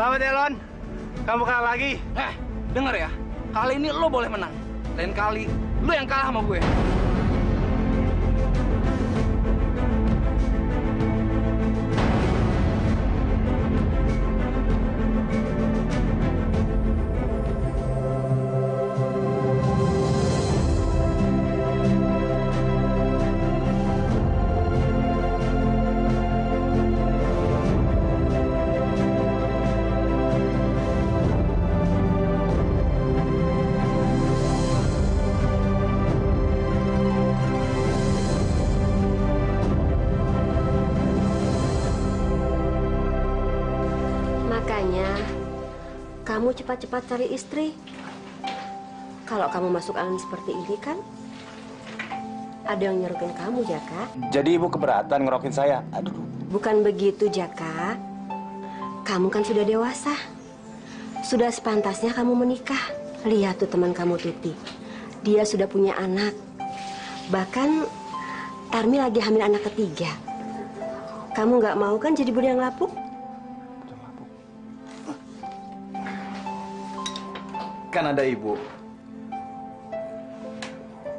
Selamat ya, Lon. Kamu kalah lagi. Denger ya. Kali ini lo boleh menang. Lain kali, lo yang kalah sama gue. Kamu cepat-cepat cari istri. Kalau kamu masuk angin seperti ini kan, ada yang nyerukin kamu, Jaka. Jadi ibu keberatan ngerokin saya? Aduh. Bukan begitu, Jaka. Kamu kan sudah dewasa. Sudah sepantasnya kamu menikah. Lihat tuh teman kamu, Tuti. Dia sudah punya anak. Bahkan Ermi lagi hamil anak ketiga. Kamu nggak mau kan jadi budak lapuk? Kan ada ibu.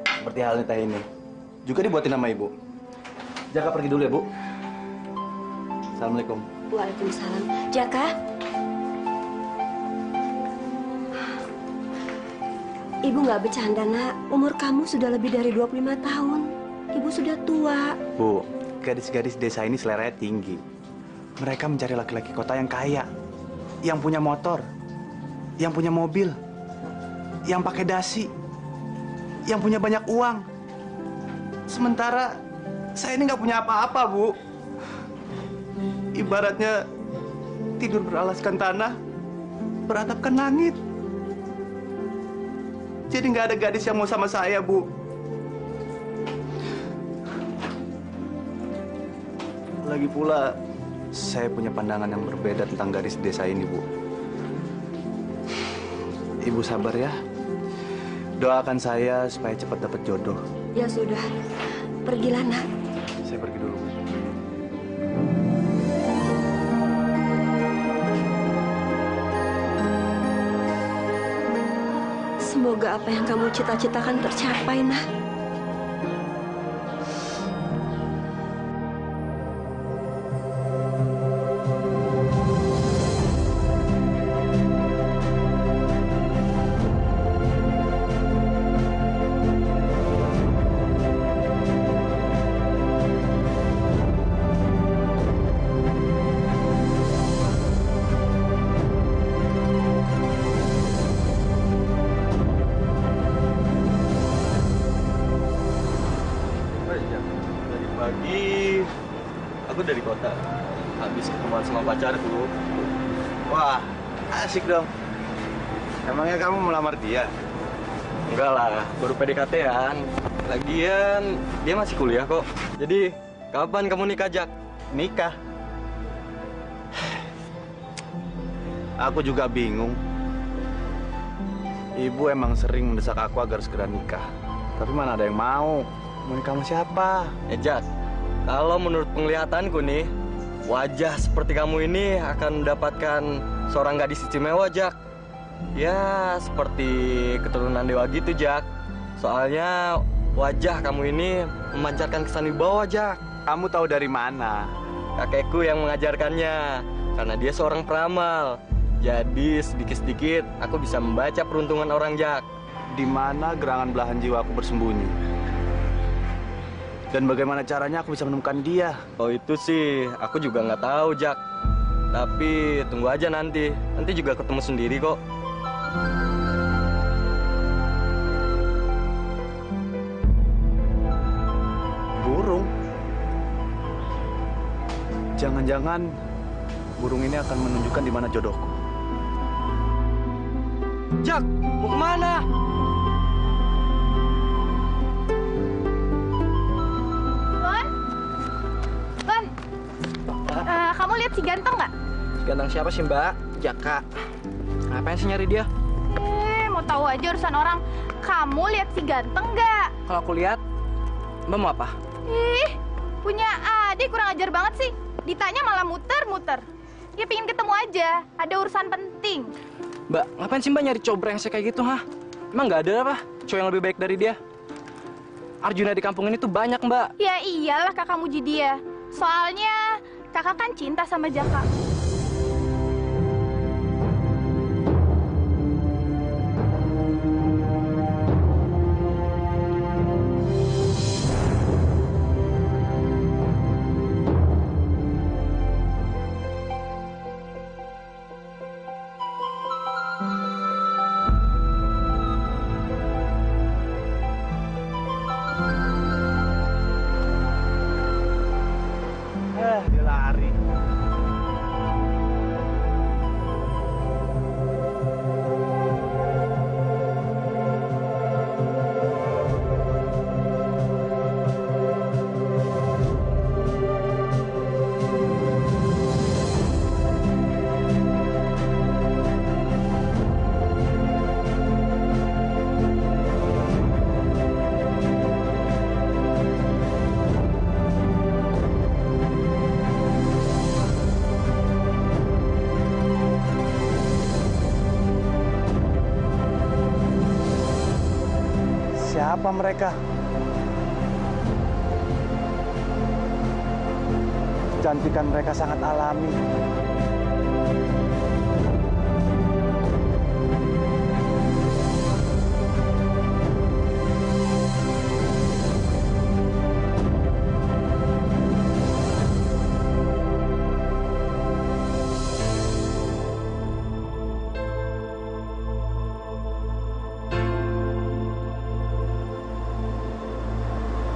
Seperti halnya teh ini. Juga dibuatin sama ibu. Jaka pergi dulu ya, Bu. Assalamualaikum. Waalaikumsalam. Jaka. Ibu nggak bercanda, Nak. Umur kamu sudah lebih dari 25 tahun. Ibu sudah tua. Bu, gadis-gadis desa ini seleranya tinggi. Mereka mencari laki-laki kota yang kaya. Yang punya motor. Yang punya mobil. Yang pakai dasi, yang punya banyak uang. Sementara saya ini nggak punya apa-apa, Bu. Ibaratnya tidur beralaskan tanah, beratapkan langit. Jadi nggak ada gadis yang mau sama saya, Bu. Lagi pula, saya punya pandangan yang berbeda tentang gadis desa ini, Bu. Ibu sabar ya. Doakan saya supaya cepat dapat jodoh. Ya sudah, pergilah, Nak. Saya pergi dulu. Semoga apa yang kamu cita-citakan tercapai, Nak. Pagi, aku dari kota. Habis ketemuan sama pacarku. Wah, asik dong. Emangnya kamu melamar dia? Enggak lah, baru PDKT-an. Lagian, dia masih kuliah kok. Jadi, kapan kamu nikah, Jak? Nikah? Aku juga bingung. Ibu emang sering mendesak aku agar segera nikah. Tapi mana ada yang mau. Mau nikah sama siapa? Jak, kalau menurut penglihatanku nih, wajah seperti kamu ini akan mendapatkan seorang gadis istimewa, Jak. Ya, seperti keturunan dewa gitu, Jak. Soalnya wajah kamu ini memancarkan kesan wibawa, Jak. Kamu tahu dari mana? Kakekku yang mengajarkannya, karena dia seorang peramal. Jadi sedikit-sedikit aku bisa membaca peruntungan orang, Jak. Di mana gerangan belahan jiwa aku bersembunyi? Dan bagaimana caranya aku bisa menemukan dia? Oh itu sih, aku juga nggak tahu, Jak. Tapi tunggu aja nanti. Nanti juga ketemu sendiri kok. Burung? Jangan-jangan burung ini akan menunjukkan di mana jodohku. Jak, mau kemana? Kamu lihat si ganteng nggak? Si ganteng siapa sih, Mbak? Jaka. Ngapain sih nyari dia? Mau tahu aja urusan orang. Kamu lihat si ganteng nggak? Kalau aku lihat, Mbak mau apa? Punya adik kurang ajar banget sih. Ditanya malah muter-muter. Ya pingin ketemu aja, ada urusan penting. Mbak, ngapain sih Mbak nyari cowok brengsek kayak gitu, hah? Emang nggak ada apa? Cowok yang lebih baik dari dia? Arjuna di kampung ini tuh banyak, Mbak. Ya iyalah kakak muji dia. Soalnya kakak kan cinta sama Jaka. Dia lari. Siapa mereka? Kecantikan mereka sangat alami.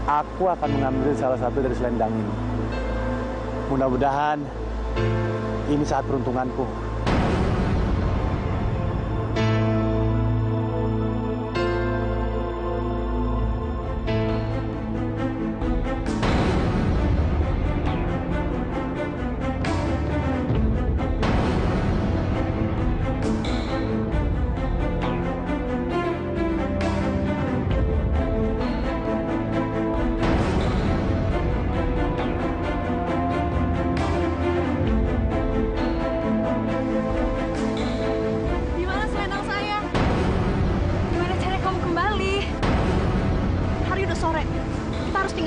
Aku akan mengambil salah satu dari selendang ini. Mudah-mudahan ini saat peruntunganku.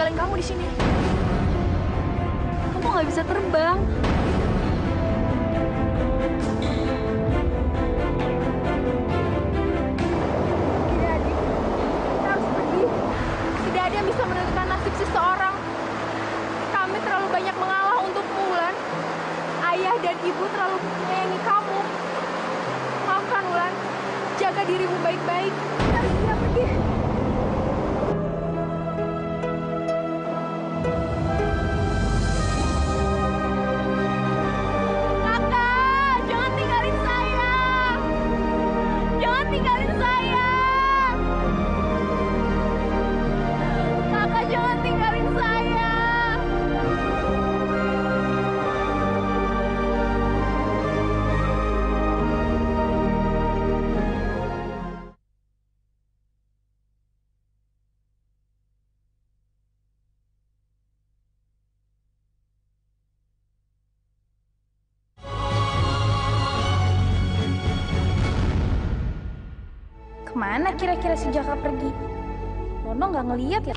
tinggalin kamu di sini. Kamu nggak bisa terbang. Tidak, Adik. Kita harus pergi. Tidak ada yang bisa menentukan nasib seseorang. Kami terlalu banyak mengalah untukmu, Wulan. Ayah dan ibu terlalu menyayangi kamu. Maafkan, Wulan. Jaga dirimu baik-baik. Kita harus segera pergi. Kemana kira-kira si Jaka pergi? Rono nggak ngeliat ya?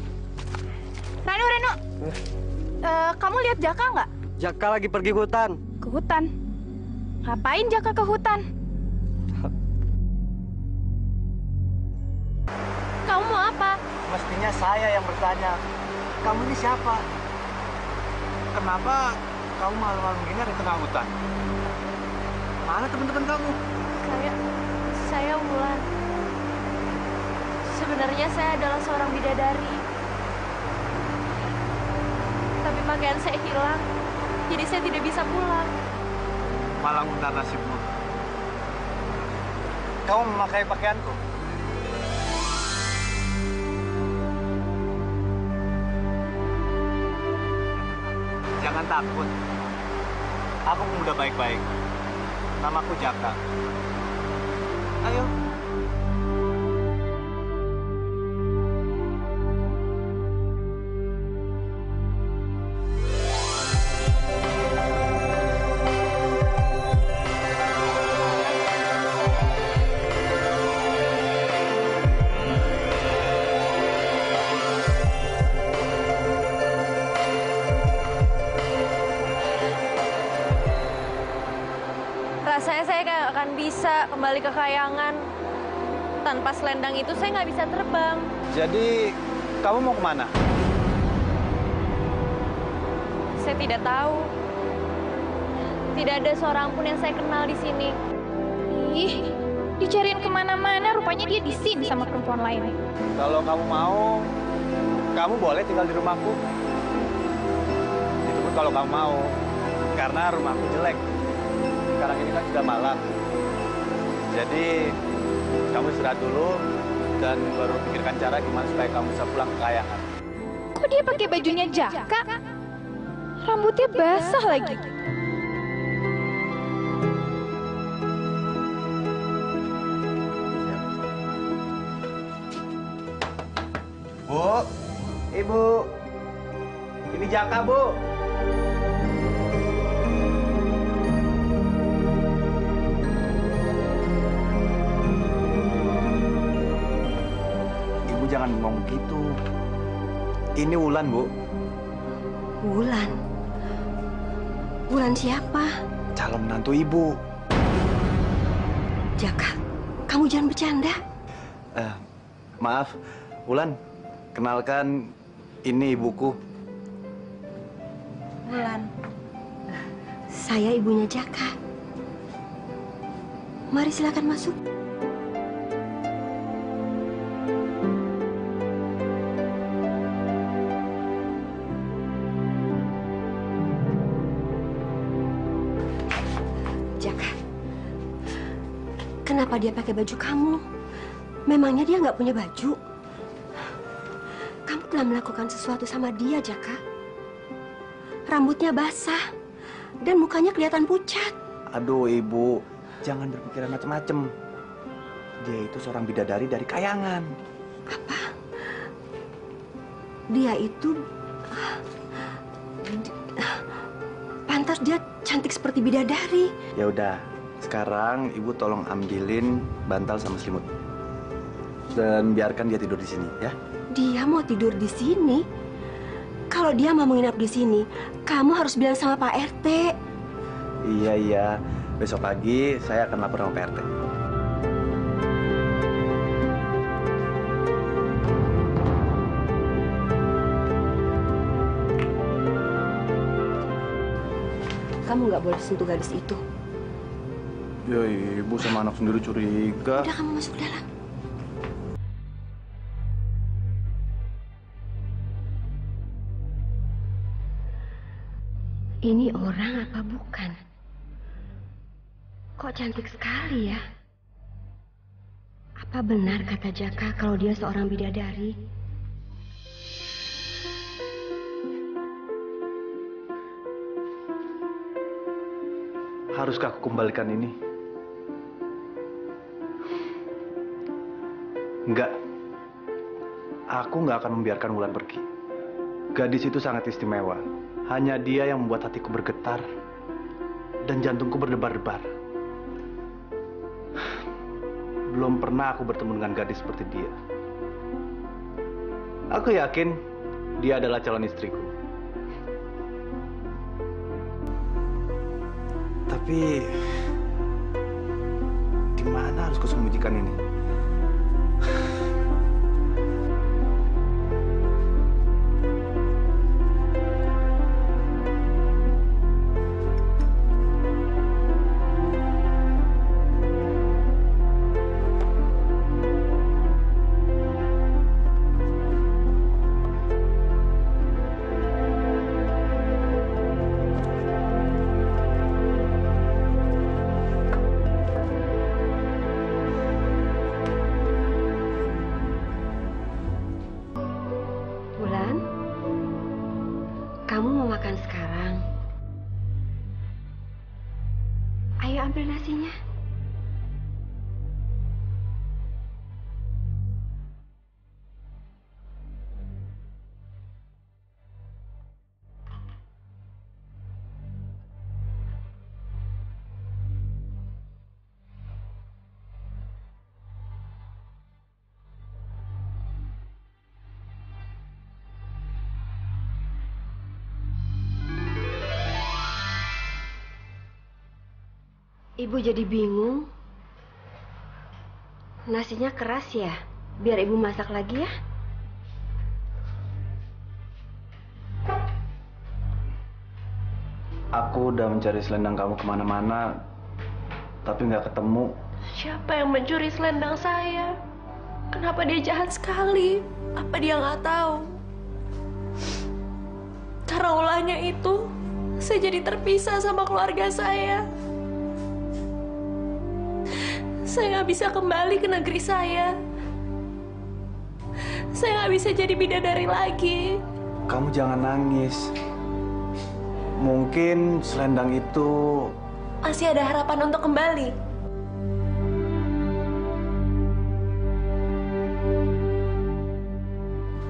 Reno. Kamu lihat Jaka nggak? Jaka lagi pergi ke hutan. Ke hutan? Ngapain Jaka ke hutan? Kamu mau apa? Mestinya saya yang bertanya. Kamu ini siapa? Kenapa kamu malam-malam gini ada di tengah hutan? Mana teman-teman kamu? Saya Wulan. Sebenarnya saya adalah seorang bidadari. Tapi pakaian saya hilang, jadi saya tidak bisa pulang. Malang benar nasibmu. Kamu memakai pakaianku? Jangan takut. Aku pemuda baik-baik. Namaku Jaka. Ayo. kembali ke kayangan. Tanpa selendang itu saya nggak bisa terbang. Jadi, kamu mau kemana? Saya tidak tahu. Tidak ada seorang pun yang saya kenal di sini. Ih, dicariin kemana-mana, rupanya dia di sini sama perempuan lain. Kalau kamu mau, kamu boleh tinggal di rumahku. Itu pun kalau kamu mau, karena rumahku jelek. Sekarang ini kan sudah malam. Jadi, kamu istirahat dulu dan baru pikirkan cara gimana supaya kamu bisa pulang ke kayangan. Kok dia pakai bajunya Jaka? Rambutnya basah lagi. Bu, Ibu, ini Jaka, Bu. Ibu jangan ngomong begitu. Ini Wulan, Bu. Wulan? Wulan siapa? Calon menantu Ibu. Jaka, kamu jangan bercanda. Maaf, Wulan. Kenalkan, ini ibuku. Wulan. Saya ibunya Jaka. Mari silakan masuk. Jaka, kenapa dia pakai baju kamu? Memangnya dia nggak punya baju? Kamu telah melakukan sesuatu sama dia, Jaka. Rambutnya basah dan mukanya kelihatan pucat. Aduh, Ibu. Jangan berpikiran macam-macam. Dia itu seorang bidadari dari kayangan. Apa? Dia itu... pantas dia cantik seperti bidadari. Ya udah, sekarang Ibu tolong ambilin bantal sama selimut. Dan biarkan dia tidur di sini, ya. Dia mau tidur di sini? Kalau dia mau menginap di sini, kamu harus bilang sama Pak RT. Iya. Besok pagi saya akan lapor sama Pak RT. Kamu nggak boleh sentuh gadis itu. Ya, Ibu sama anak sendiri curiga. Udah, kamu masuk ke dalam. Ini orang apa bukan? Kok cantik sekali ya? Apa benar kata Jaka kalau dia seorang bidadari? Haruskah aku kembalikan ini? Enggak. Aku nggak akan membiarkan Wulan pergi. Gadis itu sangat istimewa. Hanya dia yang membuat hatiku bergetar dan jantungku berdebar-debar. Belum pernah aku bertemu dengan gadis seperti dia. Aku yakin dia adalah calon istriku. Tapi di mana harus kusembunyikan ini? Kamu mau makan sekarang? Ayo ambil nasinya. Ibu jadi bingung. Nasinya keras ya? Biar ibu masak lagi ya. Aku udah mencari selendang kamu kemana-mana, tapi nggak ketemu. Siapa yang mencuri selendang saya? Kenapa dia jahat sekali? Apa dia nggak tahu? Karena ulahnya itu, saya jadi terpisah sama keluarga saya. Saya nggak bisa kembali ke negeri saya. Saya nggak bisa jadi bidadari lagi. Kamu jangan nangis. Mungkin selendang itu... Masih ada harapan untuk kembali.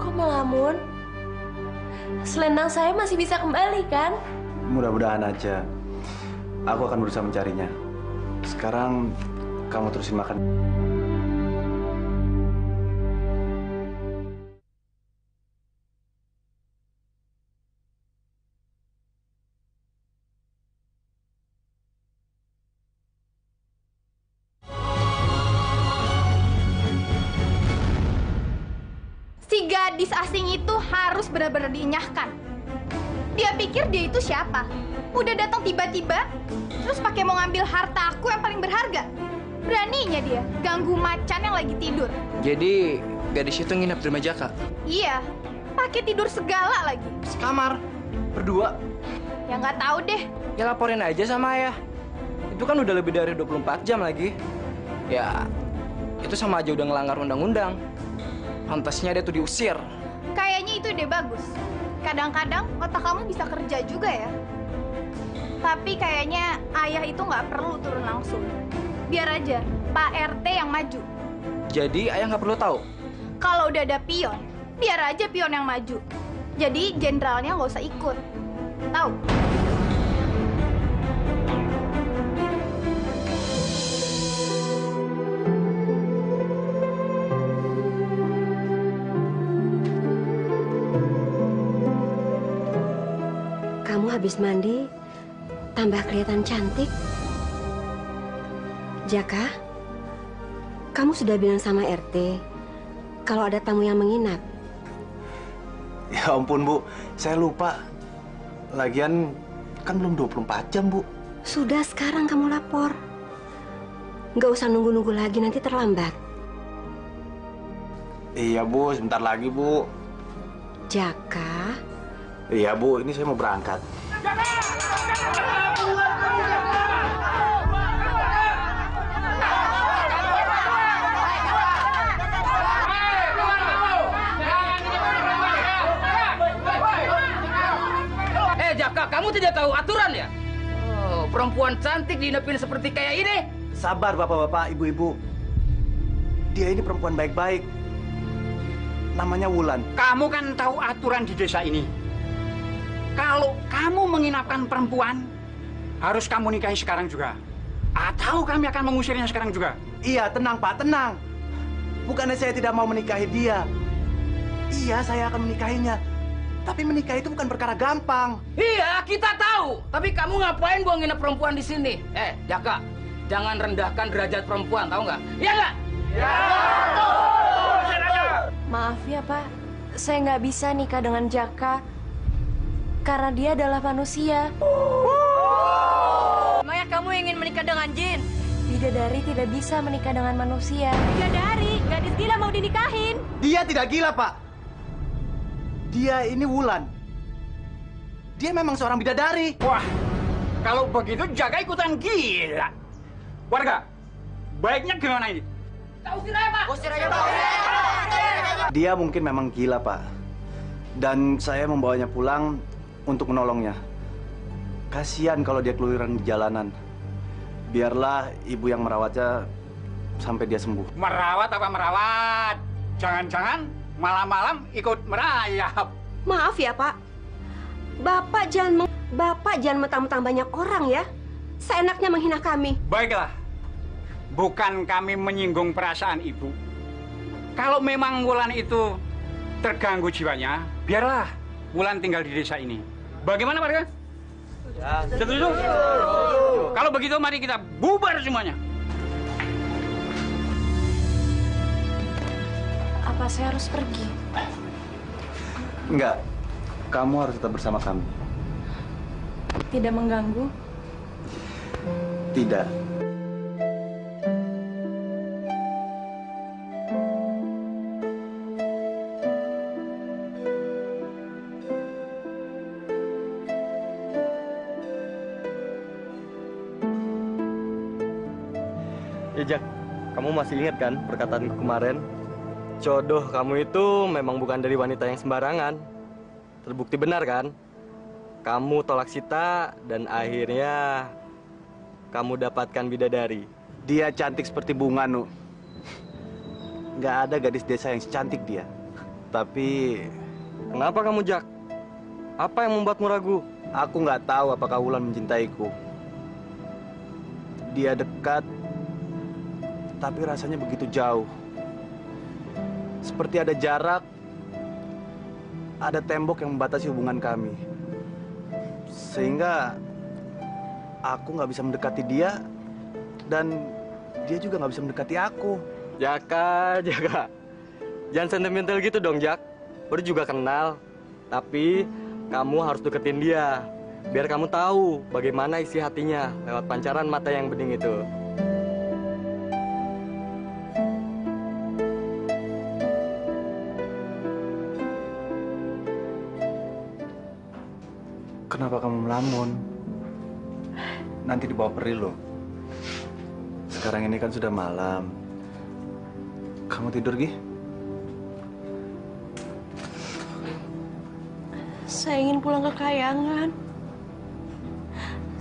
Kok melamun? Selendang saya masih bisa kembali, kan? Mudah-mudahan aja. Aku akan berusaha mencarinya. Sekarang kamu terusin makan. Si gadis asing itu harus benar-benar dienyahkan. Dia pikir dia itu siapa? Udah datang tiba-tiba, terus pakai mau ngambil harta aku yang paling berharga. Beraninya dia ganggu macan yang lagi tidur. Jadi gadis itu nginep di rumah Jaka? Iya, pakai tidur segala lagi. Sekamar? Berdua? Ya nggak tahu deh. Ya laporin aja sama ayah. Itu kan udah lebih dari 24 jam lagi. Ya, itu sama aja udah ngelanggar undang-undang. Pantasnya dia tuh diusir. Kayaknya itu ide bagus. Kadang-kadang otak kamu bisa kerja juga ya. Tapi kayaknya ayah itu nggak perlu turun langsung. Biar aja Pak RT yang maju. Jadi ayah nggak perlu tahu? Kalau udah ada pion, biar aja pion yang maju. Jadi jenderalnya nggak usah ikut. Tahu? Kamu habis mandi, tambah kelihatan cantik. Jaka, kamu sudah bilang sama RT kalau ada tamu yang menginap. Ya ampun, Bu. Saya lupa. Lagian kan belum 24 jam, Bu. Sudah, sekarang kamu lapor. Nggak usah nunggu-nunggu lagi, nanti terlambat. Iya, Bu. Sebentar lagi, Bu. Jaka. Iya, Bu. Ini saya mau berangkat. Jaka, kamu tidak tahu aturan ya? Oh, perempuan cantik diinepin seperti kayak ini. Sabar, Bapak-bapak, Ibu-ibu. Dia ini perempuan baik-baik. Namanya Wulan. Kamu kan tahu aturan di desa ini. Kalau kamu menginapkan perempuan, harus kamu nikahi sekarang juga. Atau kami akan mengusirnya sekarang juga. Iya, tenang, Pak, tenang. Bukannya saya tidak mau menikahi dia. Iya, saya akan menikahinya. Tapi menikah itu bukan perkara gampang. Iya, kita tahu. Tapi kamu ngapain bawa nginep perempuan di sini? Jaka, jangan rendahkan derajat perempuan, tahu nggak? Iya nggak? Ya. Maaf ya, Pak. Saya nggak bisa nikah dengan Jaka. Karena dia adalah manusia. Emangnya kamu ingin menikah dengan jin? Bidadari tidak bisa menikah dengan manusia. Bidadari, gadis gila mau dinikahin. Dia tidak gila, Pak. Dia ini Wulan. Dia memang seorang bidadari. Wah, kalau begitu Jaka ikutan gila. Warga, baiknya gimana ini? Usir aja, Pak. Usir aja, Pak. Dia mungkin memang gila, Pak. Dan saya membawanya pulang untuk menolongnya. Kasihan kalau dia keluyuran di jalanan. Biarlah ibu yang merawatnya sampai dia sembuh. Merawat apa merawat? Jangan-jangan malam-malam ikut merayap. Maaf ya, Pak. Bapak jangan mentang-mentang banyak orang ya. Seenaknya menghina kami. Baiklah, bukan kami menyinggung perasaan ibu. Kalau memang Wulan itu terganggu jiwanya, biarlah Wulan tinggal di desa ini. Bagaimana, warga? Ya, Setuju? Kalau begitu, mari kita bubar semuanya. Kenapa saya harus pergi? Enggak, kamu harus tetap bersama kami. Tidak mengganggu? Tidak. Ya, Jak, kamu masih ingat kan perkataanku kemarin? Jodoh kamu itu memang bukan dari wanita yang sembarangan. Terbukti benar kan? Kamu tolak Sita dan akhirnya kamu dapatkan bidadari. Dia cantik seperti bunga, Nu. Nggak ada gadis desa yang secantik dia. Tapi Kenapa kamu, Jak? Apa yang membuatmu ragu? aku nggak tahu apakah Wulan mencintaiku. Dia dekat, tapi rasanya begitu jauh. Seperti ada jarak, ada tembok yang membatasi hubungan kami. Sehingga aku nggak bisa mendekati dia, dan dia juga nggak bisa mendekati aku. Jaka. Jangan sentimental gitu dong, Jak. Baru juga kenal. Tapi kamu harus deketin dia. Biar kamu tahu bagaimana isi hatinya lewat pancaran mata yang bening itu. Kenapa kamu melamun? Nanti dibawa peri loh. Sekarang ini kan sudah malam. Kamu tidur, Gi? Saya ingin pulang ke Kayangan.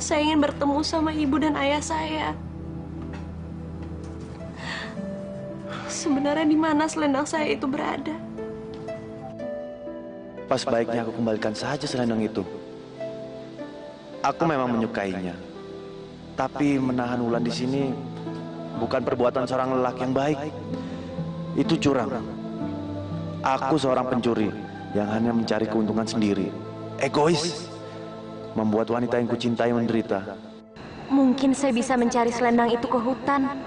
Saya ingin bertemu sama ibu dan ayah saya. Sebenarnya di mana selendang saya itu berada? Pas baiknya aku kembalikan saja selendang itu. Aku memang menyukainya. Tapi menahan Wulan di sini bukan perbuatan seorang lelaki yang baik. Itu curang. Aku seorang pencuri yang hanya mencari keuntungan sendiri. Egois. Membuat wanita yang kucintai menderita. Mungkin saya bisa mencari selendang itu ke hutan.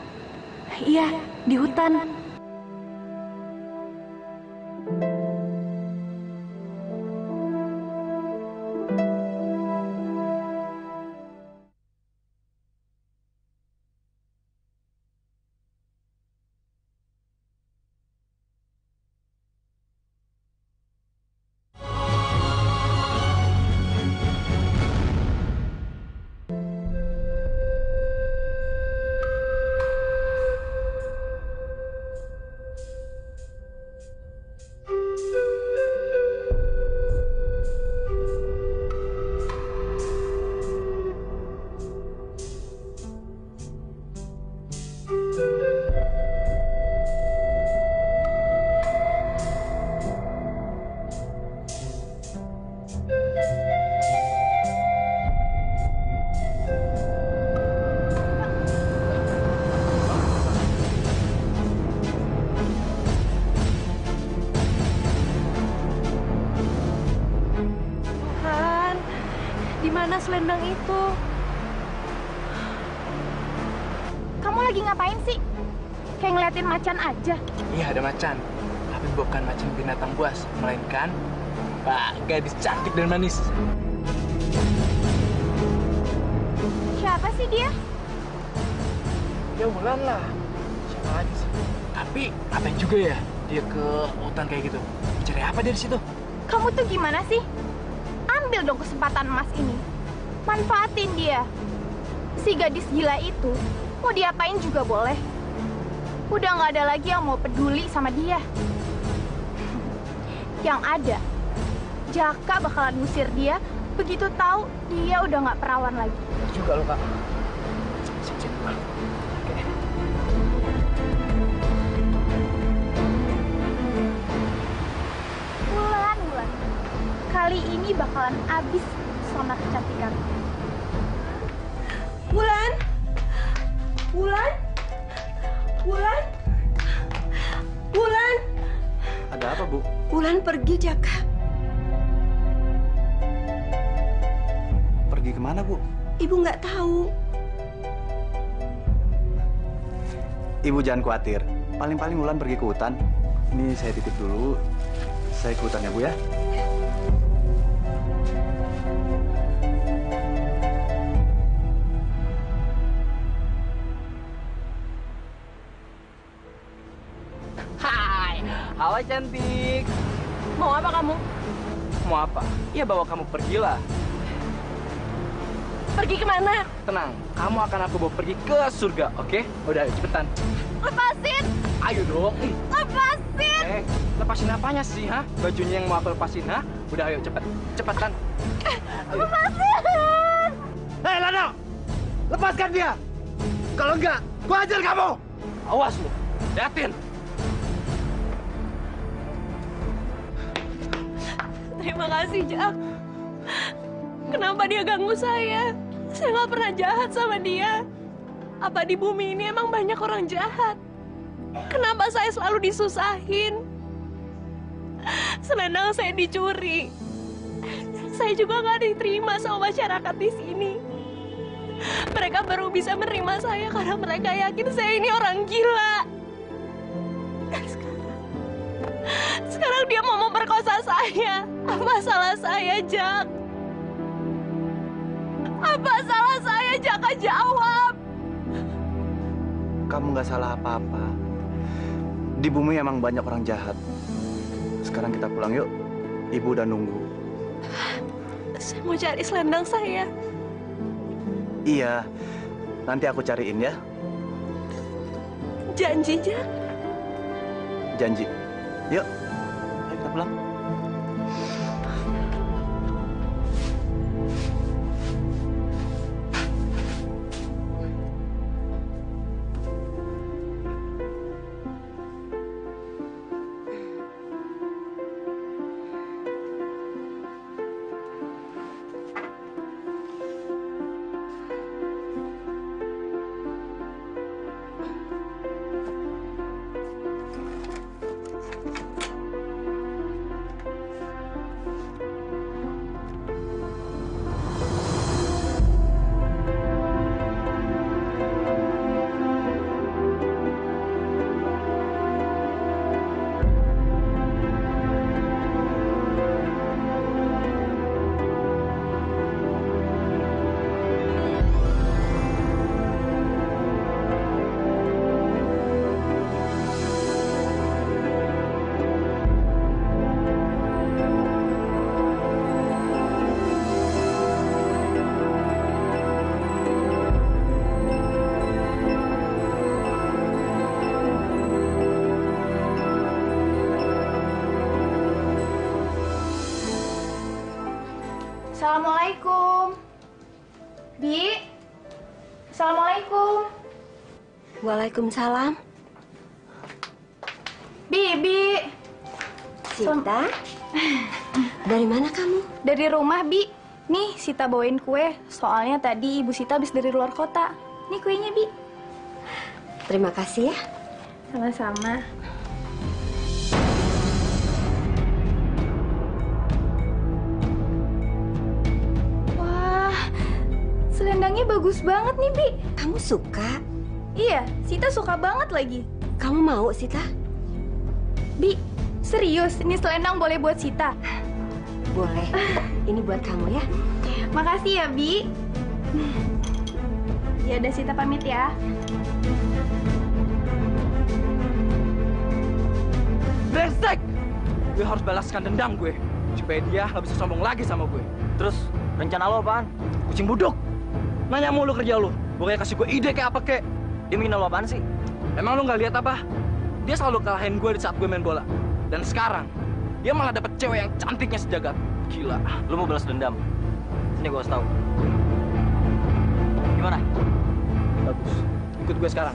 Iya, di hutan. Mana selendang itu? Kamu lagi ngapain sih? Kayak ngeliatin macan aja. Iya, ada macan. Tapi bukan macan binatang buas, melainkan gadis cantik dan manis. Siapa sih dia? Ya Wulan lah. Siapa lagi sih? Tapi ngapain juga ya dia ke hutan kayak gitu? Cari apa dia di situ? Kamu tuh gimana sih? Ambil dong kesempatan emas ini. Manfaatin dia. Si gadis gila itu mau diapain juga boleh. Udah nggak ada lagi yang mau peduli sama dia. Yang ada, Jaka bakalan ngusir dia begitu tahu dia udah nggak perawan lagi. Juga lo, Kak. Sip. Oke. Wulan. Kali ini bakalan abis sama kecantikan. Wulan. Ada apa, Bu? Wulan pergi, Jaka. Pergi kemana, Bu? Ibu nggak tahu. Ibu jangan khawatir. Paling-paling Wulan pergi ke hutan. Ini saya titip dulu. Saya ke hutan ya, Bu ya. Hai, halo cantik. Mau apa kamu? Mau apa? Ya bawa kamu pergilah. Pergi kemana? Tenang, kamu akan aku bawa pergi ke surga, oke? Udah, cepetan. Lepasin! Ayo dong. Lepasin! Lepasin apanya sih, ha? Bajunya yang mau aku lepasin, ha? Udah, ayo cepet. Cepetan. Lepasin! Hei, Lano! Lepaskan dia! Kalau enggak, gua hajar kamu! Awas lu, liatin. Terima kasih, Jak. Kenapa dia ganggu saya? Saya nggak pernah jahat sama dia. Apa di bumi ini emang banyak orang jahat? Kenapa saya selalu disusahin? Selendang saya dicuri. Saya juga nggak diterima sama masyarakat di sini. Mereka baru bisa menerima saya karena mereka yakin saya ini orang gila. Dan sekarang dia mau memperkosa saya. Apa salah saya, Jak? Apa salah saya, Jaka? Jawab. Kamu nggak salah apa-apa. Di bumi emang banyak orang jahat. Sekarang kita pulang yuk. Ibu udah nunggu. Saya mau cari selendang saya. Iya, nanti aku cariin ya. Janji, Jak. Janji. Yuk, ayo kita pulang. Assalamualaikum. Bi. Assalamualaikum. Waalaikumsalam. Bi. Sita, dari mana kamu? Dari rumah, Bi. Nih, Sita bawain kue. Soalnya tadi Ibu Sita habis dari luar kota. Nih kuenya, Bi. Terima kasih ya. Sama-sama. Selendangnya bagus banget nih, Bi. Kamu suka? Iya, Sita suka banget lagi. Kamu mau, Sita? Bi, serius, ini selendang boleh buat Sita? Boleh. Ini buat kamu ya. Makasih ya, Bi. Ya udah, Sita pamit ya. Brengsek! Gue harus balaskan dendam gue. Supaya dia nggak bisa sombong lagi sama gue. Terus rencana lo apaan? Kucing budok. Nanya mulu kerja lu. Bukannya kasih gue ide kayak apa kek. Dia bikin lo apaan sih? Emang lu nggak lihat apa? Dia selalu kalahin gue di saat gue main bola. Dan sekarang, dia malah dapet cewek yang cantiknya sejagat. Gila. Lo mau balas dendam? Sini gue kasih tahu. Gimana? Bagus. Ikut gue sekarang.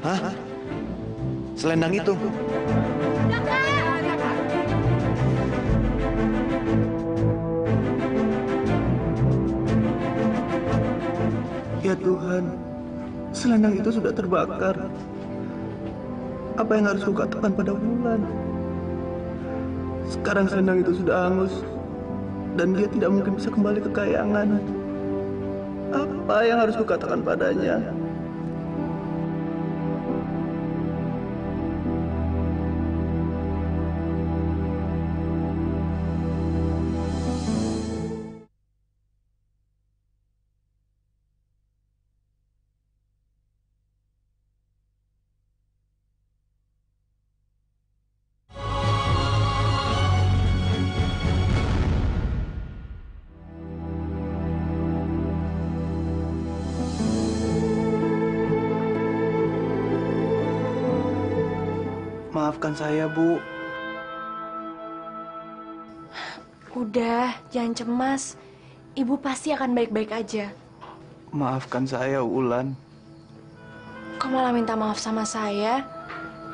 Hah? Selendang itu? Ya Tuhan, selendang itu sudah terbakar. Apa yang harus kukatakan pada Wulan? Sekarang selendang itu sudah hangus, dan dia tidak mungkin bisa kembali ke kayangan. Apa yang harus kukatakan padanya? Maafkan saya, Bu. Udah, jangan cemas. Ibu pasti akan baik-baik aja. Maafkan saya, Wulan. Kok malah minta maaf sama saya?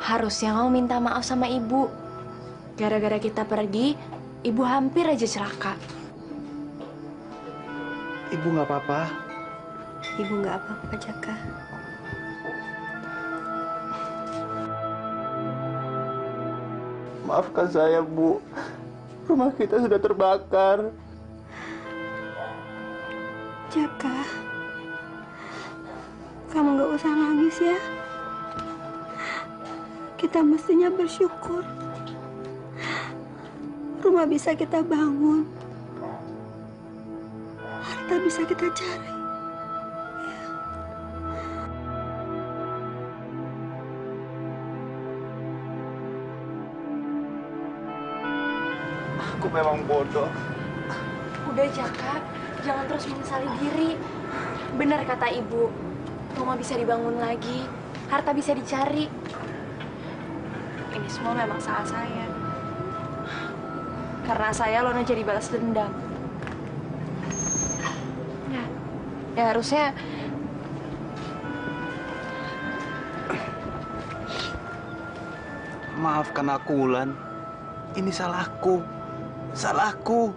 Harusnya kamu minta maaf sama ibu. Gara-gara kita pergi, ibu hampir aja celaka. Ibu nggak apa-apa. Ibu nggak apa-apa, Jaka. Maafkan saya, Bu. Rumah kita sudah terbakar. Jaka, kamu nggak usah nangis ya. Kita mestinya bersyukur. Rumah bisa kita bangun. Harta bisa kita cari. Aku memang bodoh. Udah, Jaka. Jangan terus menyesali diri. Benar kata ibu. Rumah bisa dibangun lagi. Harta bisa dicari. Ini semua memang salah saya. Karena saya, Lona jadi balas dendam. Ya harusnya... Maafkan aku, Wulan. Ini salahku. Salahku.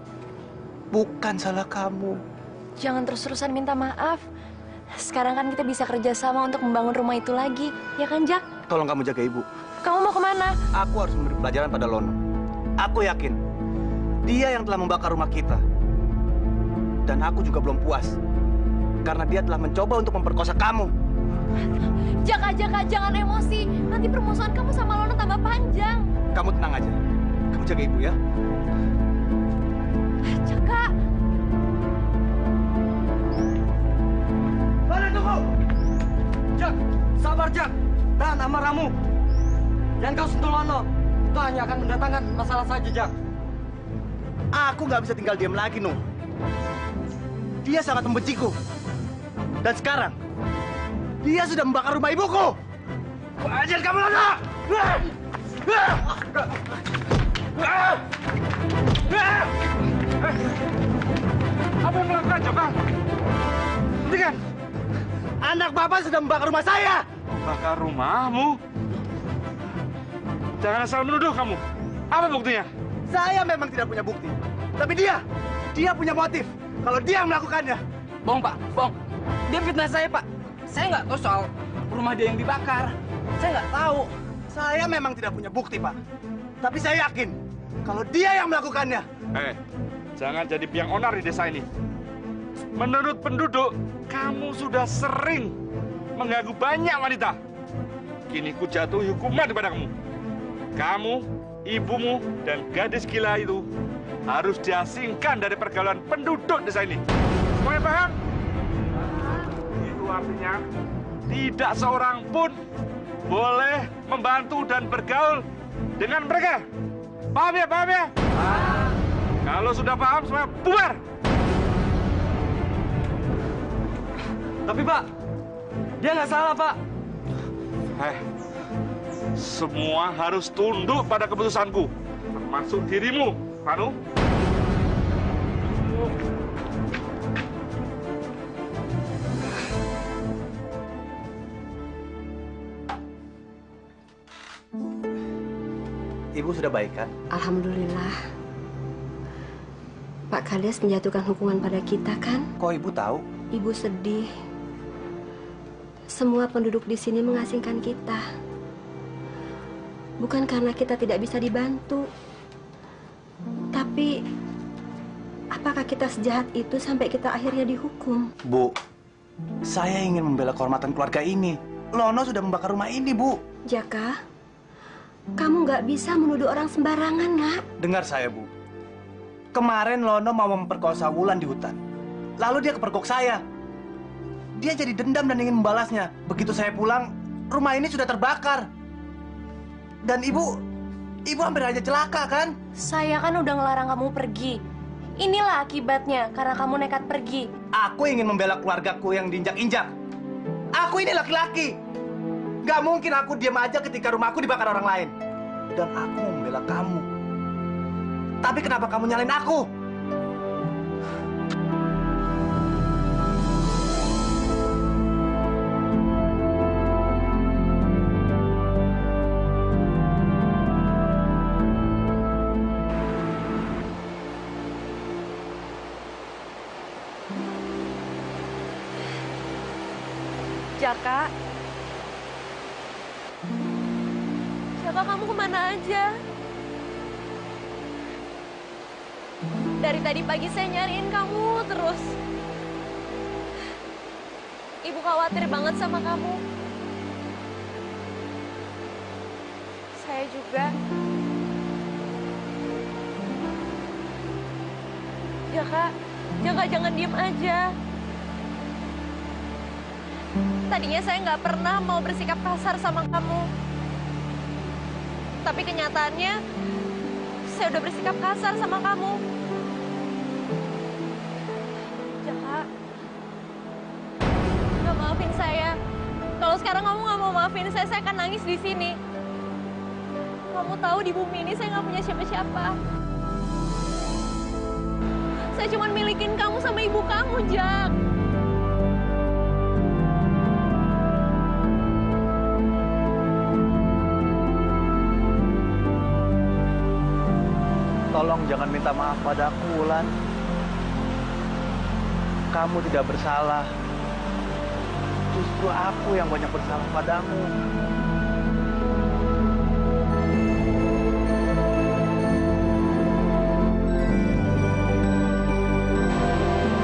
Bukan salah kamu. Jangan terus-terusan minta maaf. Sekarang kan kita bisa kerjasama untuk membangun rumah itu lagi. Ya kan, Jak? Tolong kamu jaga ibu. Kamu mau kemana? Aku harus memberi pelajaran pada Lono. Aku yakin dia yang telah membakar rumah kita. Dan aku juga belum puas. Karena dia telah mencoba untuk memperkosa kamu. Jaka, jangan emosi. Nanti permusuhan kamu sama Lono tambah panjang. Kamu tenang aja. Kamu jaga ibu ya. Jaka. Mana tunggu? Jak, sabar Jak. Tahan amarahmu. Jangan kau sentuh Lono. Itu hanya akan mendatangkan masalah saja, Jak. Aku nggak bisa tinggal diam lagi, Nuh. Dia sangat membenciku. Dan sekarang, dia sudah membakar rumah ibuku. Ajar kamu, Lono! Apa yang melakukan, Jaka? Hentikan! Anak Bapak sudah membakar rumah saya! Bakar rumahmu? Jangan asal menuduh kamu. Apa buktinya? Saya memang tidak punya bukti. Tapi dia punya motif. Kalau dia yang melakukannya. Bohong, Pak. Bohong. Dia fitnah saya, Pak. Saya nggak tahu soal rumah dia yang dibakar. Saya nggak tahu. Saya memang tidak punya bukti, Pak. Tapi saya yakin kalau dia yang melakukannya. Jangan jadi biang onar di desa ini. Menurut penduduk, kamu sudah sering mengganggu banyak wanita. Kini ku jatuhi hukuman kepada kamu. Kamu, ibumu, dan gadis gila itu harus diasingkan dari pergaulan penduduk desa ini. Semuanya paham? Itu artinya tidak seorang pun boleh membantu dan bergaul dengan mereka. Paham ya? Paham ya? Kalau sudah paham, semua bubar. Tapi Pak, dia nggak salah Pak. Semua harus tunduk pada keputusanku, termasuk dirimu, Ranu. Ibu sudah baik kan? Alhamdulillah. Pak Kades menjatuhkan hukuman pada kita kan? Kok ibu tahu? Ibu sedih. Semua penduduk di sini mengasingkan kita. Bukan karena kita tidak bisa dibantu. Tapi, apakah kita sejahat itu sampai kita akhirnya dihukum? Bu, saya ingin membela kehormatan keluarga ini. Lono sudah membakar rumah ini, Bu. Jaka, kamu nggak bisa menuduh orang sembarangan, nak. Dengar saya, Bu. Kemarin Lono mau memperkosa Wulan di hutan. Lalu dia kepergok saya. Dia jadi dendam dan ingin membalasnya. Begitu saya pulang, rumah ini sudah terbakar. Dan ibu hampir aja celaka, kan? Saya kan udah ngelarang kamu pergi. Inilah akibatnya karena kamu nekat pergi. Aku ingin membela keluargaku yang diinjak-injak. Aku ini laki-laki. Gak mungkin aku diam aja ketika rumahku dibakar orang lain. Dan aku mau membela kamu. Tapi kenapa kamu nyalain aku? Jaka. Jaka, kamu kemana aja? Dari tadi pagi saya nyariin kamu terus. Ibu khawatir banget sama kamu. Saya juga. Jaka, jangan diem aja. Tadinya saya nggak pernah mau bersikap kasar sama kamu. Tapi kenyataannya, saya udah bersikap kasar sama kamu. Jaka, nggak maafin saya. Kalau sekarang kamu nggak mau maafin saya akan nangis di sini. Kamu tahu di bumi ini saya nggak punya siapa-siapa. Saya cuma milikin kamu sama ibu kamu, Jak. Tolong jangan minta maaf padaku, Wulan. Kamu tidak bersalah. Justru aku yang banyak bersalah padamu.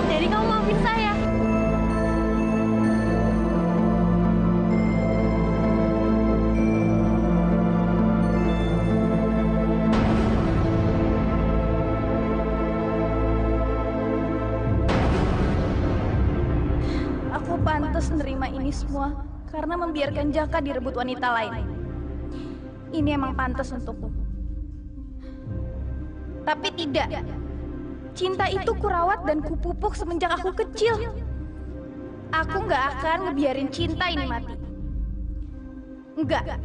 Jadi kamu maafin saya? Aku pantas menerima ini semua karena membiarkan Jaka direbut wanita lain. Ini emang pantas untukku. Tapi tidak. Cinta itu kurawat dan kupupuk semenjak aku kecil. Aku nggak akan ngebiarin cinta ini mati. Enggak.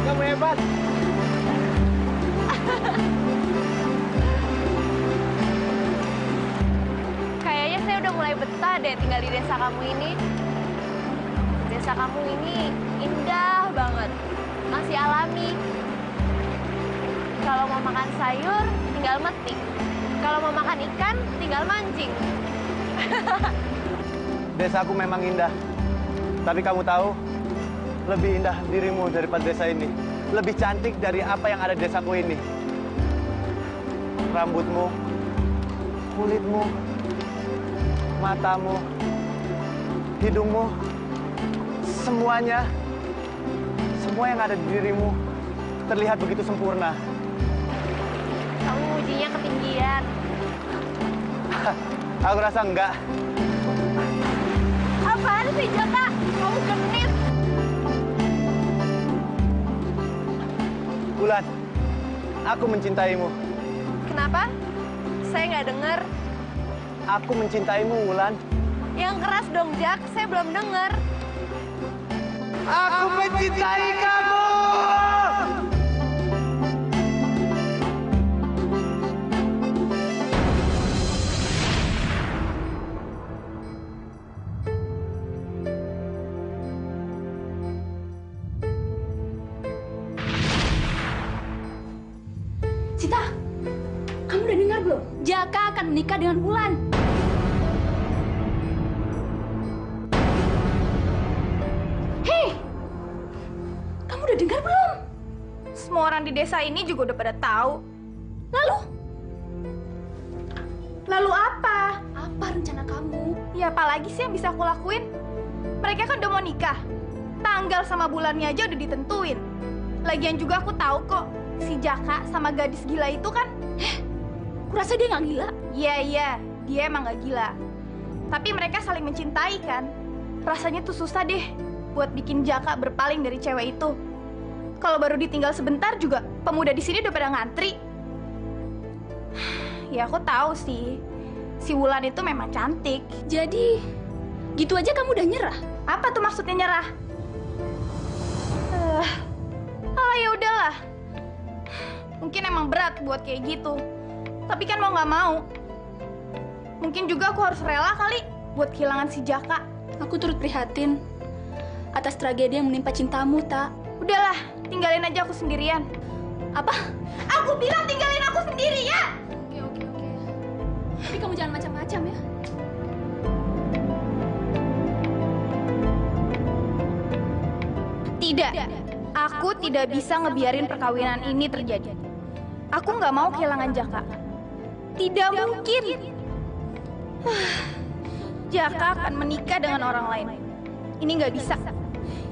Kamu hebat. Kayaknya saya udah mulai betah deh tinggal di desa kamu ini. Desa kamu ini indah banget, masih alami. Kalau mau makan sayur, tinggal metik. Kalau mau makan ikan, tinggal mancing. Desaku memang indah. Tapi kamu tahu, lebih indah dirimu daripada desa ini. Lebih cantik dari apa yang ada di desaku ini. Rambutmu, kulitmu, matamu, hidungmu, semuanya semua yang ada di dirimu terlihat begitu sempurna. Kamu ujinya ketinggian. Aku rasa enggak. Apaan sih, Jaka? Kamu genit. Wulan, aku mencintaimu. Kenapa? Saya nggak dengar. Aku mencintaimu, Wulan. Yang keras dong, Jak. Saya belum dengar. Aku mencintai kamu! Sita, kamu udah dengar belum? Jaka akan menikah dengan Wulan. Hei, kamu udah dengar belum? Semua orang di desa ini juga udah pada tahu. Lalu apa? Apa rencana kamu? Ya apalagi sih yang bisa aku lakuin? Mereka kan udah mau nikah. Tanggal sama bulannya aja udah ditentuin. Lagian juga aku tahu kok, si Jaka sama gadis gila itu kan. Kurasa dia nggak gila? Iya, dia emang nggak gila. Tapi mereka saling mencintai kan. Rasanya tuh susah deh buat bikin Jaka berpaling dari cewek itu. Kalau baru ditinggal sebentar juga, pemuda di sini udah pada ngantri. Ya aku tahu sih, si Wulan itu memang cantik. Jadi, gitu aja kamu udah nyerah? Apa tuh maksudnya nyerah? Ya udahlah. Mungkin emang berat buat kayak gitu. Tapi kan mau nggak mau. Mungkin juga aku harus rela kali buat kehilangan si Jaka. Aku turut prihatin atas tragedi yang menimpa cintamu, Tak. Udahlah, tinggalin aja aku sendirian. Apa? Aku bilang tinggalin aku sendirian! Oke. Tapi kamu jangan macam-macam ya. Tidak. Aku tidak bisa ngebiarin perkawinan ini terjadi. Aku nggak mau kehilangan Jaka. Tidak mungkin. Jaka akan menikah dengan orang lain. Ini nggak bisa.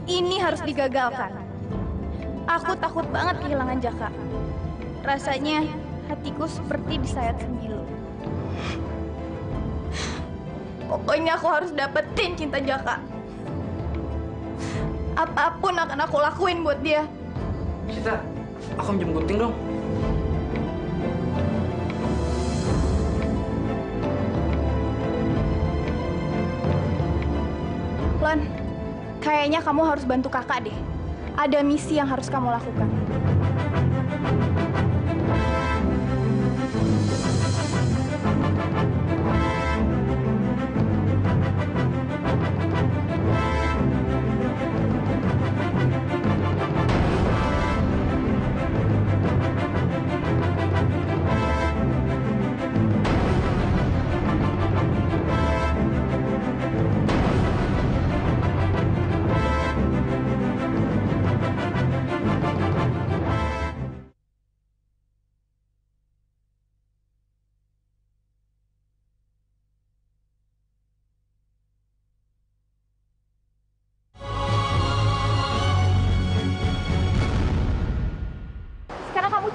Ini harus digagalkan. Aku takut banget kehilangan Jaka. Rasanya hatiku seperti disayat sembilu. Pokoknya aku harus dapetin cinta Jaka. Apapun akan aku lakuin buat dia. Sita, aku minjem gunting dong. Lan, kayaknya kamu harus bantu kakak deh. Ada misi yang harus kamu lakukan.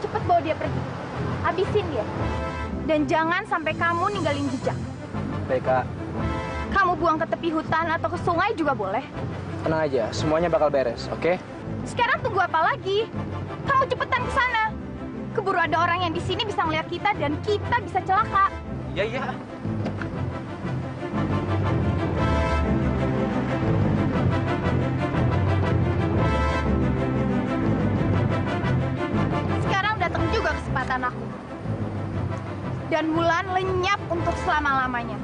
Cepet bawa dia pergi. Habisin dia. Dan jangan sampai kamu ninggalin jejak. Baik, Kak. Kamu buang ke tepi hutan atau ke sungai juga boleh. Tenang aja, semuanya bakal beres, oke? Sekarang tunggu apa lagi? Kamu cepetan ke sana. Keburu ada orang yang di sini bisa ngeliat kita dan kita bisa celaka. Iya. Datang juga kesempatan aku. Dan Wulan lenyap untuk selama-lamanya.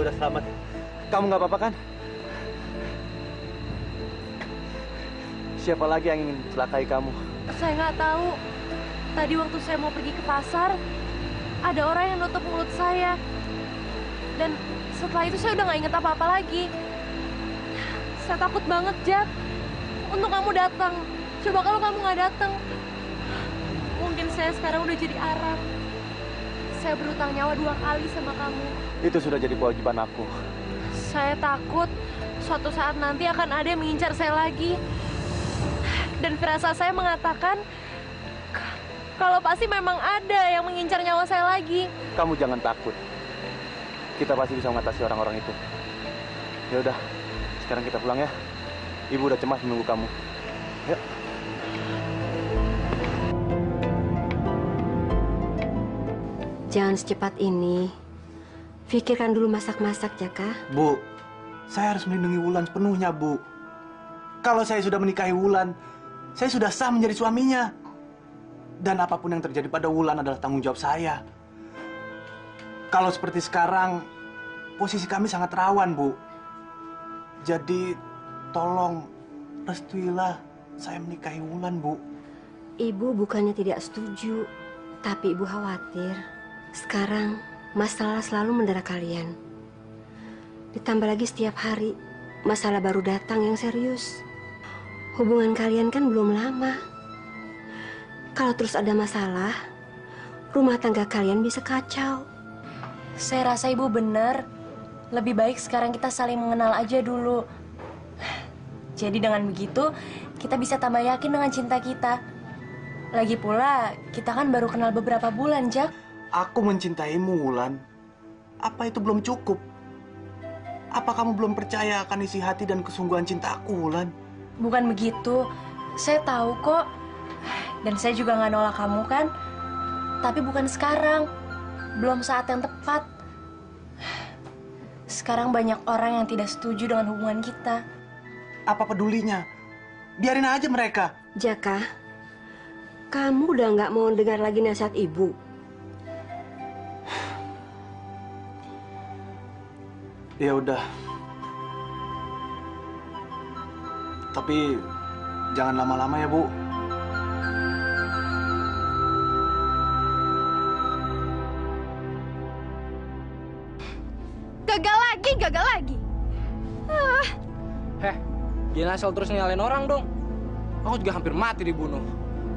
udah selamat. Kamu nggak apa-apa kan? Siapa lagi yang ingin celakai kamu? Saya nggak tahu. Tadi waktu saya mau pergi ke pasar, ada orang yang nutup mulut saya. Dan setelah itu saya udah nggak inget apa-apa lagi. Saya takut banget, Jack. Untuk kamu datang. Coba kalau kamu nggak datang, mungkin saya sekarang udah jadi Arab. Saya berutang nyawa 2 kali sama kamu. Itu sudah jadi kewajiban aku. Saya takut suatu saat nanti akan ada yang mengincar saya lagi. Dan firasat saya mengatakan kalau pasti memang ada yang mengincar nyawa saya lagi. Kamu jangan takut. Kita pasti bisa mengatasi orang-orang itu. Ya udah, sekarang kita pulang ya. Ibu udah cemas menunggu kamu. Yuk. Jangan secepat ini. Pikirkan dulu masak-masak, Jaka. Bu, saya harus melindungi Wulan sepenuhnya, Bu. Kalau saya sudah menikahi Wulan, saya sudah sah menjadi suaminya. Dan apapun yang terjadi pada Wulan adalah tanggung jawab saya. Kalau seperti sekarang, posisi kami sangat rawan, Bu. Jadi, tolong restuilah saya menikahi Wulan, Bu. Ibu bukannya tidak setuju, tapi ibu khawatir. Sekarang, masalah selalu mendera kalian. Ditambah lagi setiap hari, masalah baru datang yang serius. Hubungan kalian kan belum lama. Kalau terus ada masalah, rumah tangga kalian bisa kacau. Saya rasa ibu benar. Lebih baik sekarang kita saling mengenal aja dulu. Jadi dengan begitu, kita bisa tambah yakin dengan cinta kita. Lagi pula, kita kan baru kenal beberapa bulan, Jack. Aku mencintaimu, Wulan. Apa itu belum cukup? Apa kamu belum percaya akan isi hati dan kesungguhan cintaku, Wulan? Bukan begitu. Saya tahu kok. Dan saya juga nggak nolak kamu kan. Tapi bukan sekarang. Belum saat yang tepat. Sekarang banyak orang yang tidak setuju dengan hubungan kita. Apa pedulinya? Biarin aja mereka. Jaka, kamu udah nggak mau dengar lagi nasihat ibu. Ya udah. Tapi jangan lama-lama ya, Bu. Gagal lagi. Jangan asal terus nyalain orang dong. Aku juga hampir mati dibunuh.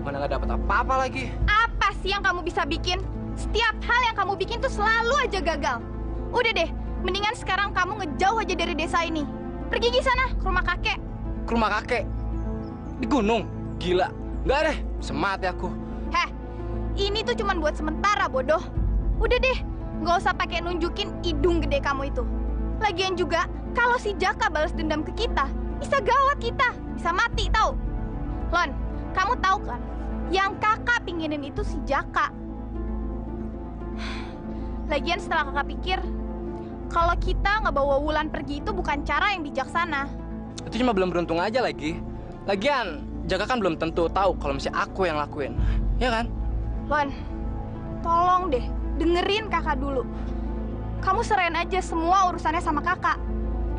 Mana nggak dapat apa-apa lagi. Apa sih yang kamu bisa bikin? Setiap hal yang kamu bikin tuh selalu aja gagal. Udah deh, mendingan sekarang kamu ngejauh aja dari desa ini. Pergi ke sana, ke rumah kakek. Ke rumah kakek? Di gunung? Gila. Nggak deh, semati aku. Ini tuh cuman buat sementara, bodoh. Udah deh, nggak usah pakai nunjukin hidung gede kamu itu. Lagian juga, kalau si Jaka balas dendam ke kita, bisa gawat kita, bisa mati tau. Lon, kamu tahu kan, yang kakak pinginin itu si Jaka. Lagian setelah kakak pikir, kalau kita ngebawa Wulan pergi itu bukan cara yang bijaksana. Itu cuma belum beruntung aja lagi. Lagian, Jaka kan belum tentu tahu kalau mesti aku yang lakuin. Ya kan? Lon, tolong deh, dengerin kakak dulu. Kamu serahin aja semua urusannya sama kakak.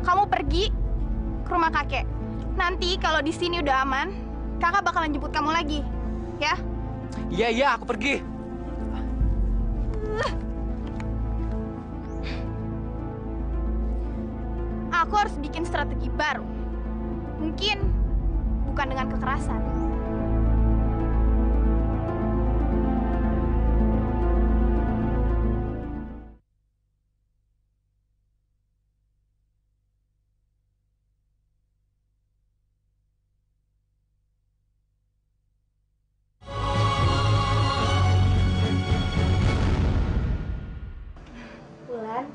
Kamu pergi ke rumah kakek. Nanti kalau di sini udah aman, kakak bakalan jemput kamu lagi, ya? Iya, aku pergi. Aku harus bikin strategi baru. Mungkin bukan dengan kekerasan. Wulan,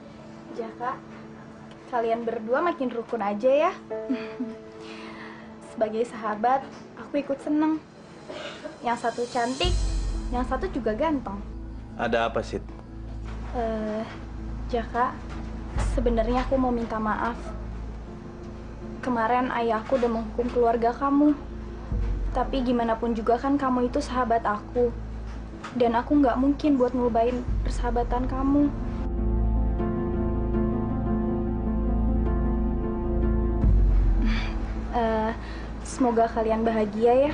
Jaka, kalian berdua makin rukun aja ya. Sebagai sahabat, aku ikut seneng. Yang satu cantik, yang satu juga ganteng. Ada apa, Sid? Jaka, sebenarnya aku mau minta maaf. Kemarin ayahku udah menghukum keluarga kamu. Tapi gimana pun juga kan kamu itu sahabat aku. Dan aku nggak mungkin buat ngelubain persahabatan kamu. Semoga kalian bahagia ya.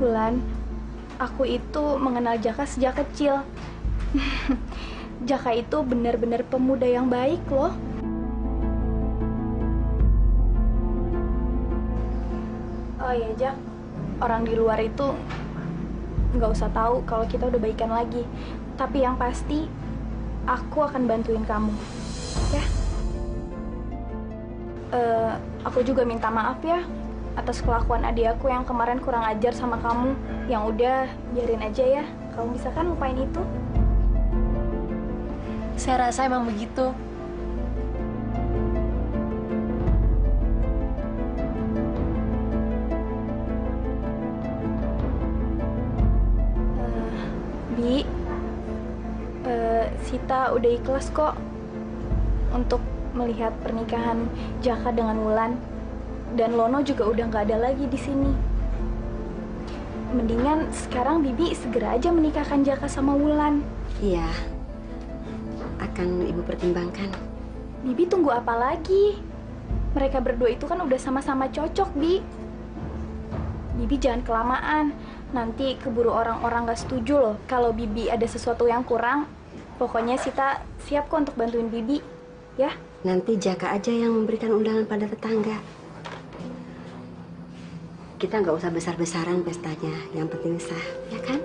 Wulan, aku itu mengenal Jaka sejak kecil. Jaka itu benar-benar pemuda yang baik loh. Oh iya, Jak. Orang di luar itu nggak usah tahu kalau kita udah baikan lagi. Tapi yang pasti, aku akan bantuin kamu. Ya? Aku juga minta maaf ya atas kelakuan adik aku yang kemarin kurang ajar sama kamu. Yang udah, biarin aja ya. Kamu bisa kan lupain itu? Saya rasa emang begitu. Bi, Sita udah ikhlas kok untuk melihat pernikahan Jaka dengan Wulan, dan Lono juga udah nggak ada lagi di sini. Mendingan sekarang Bibi segera aja menikahkan Jaka sama Wulan. Iya, akan Ibu pertimbangkan. Bibi tunggu apa lagi? Mereka berdua itu kan udah sama-sama cocok, Bi. Bibi jangan kelamaan. Nanti keburu orang-orang gak setuju loh kalau Bibi ada sesuatu yang kurang. Pokoknya Sita siap kok untuk bantuin Bibi, ya? Nanti Jaka aja yang memberikan undangan pada tetangga. Kita nggak usah besar-besaran pestanya, yang penting sah, ya kan?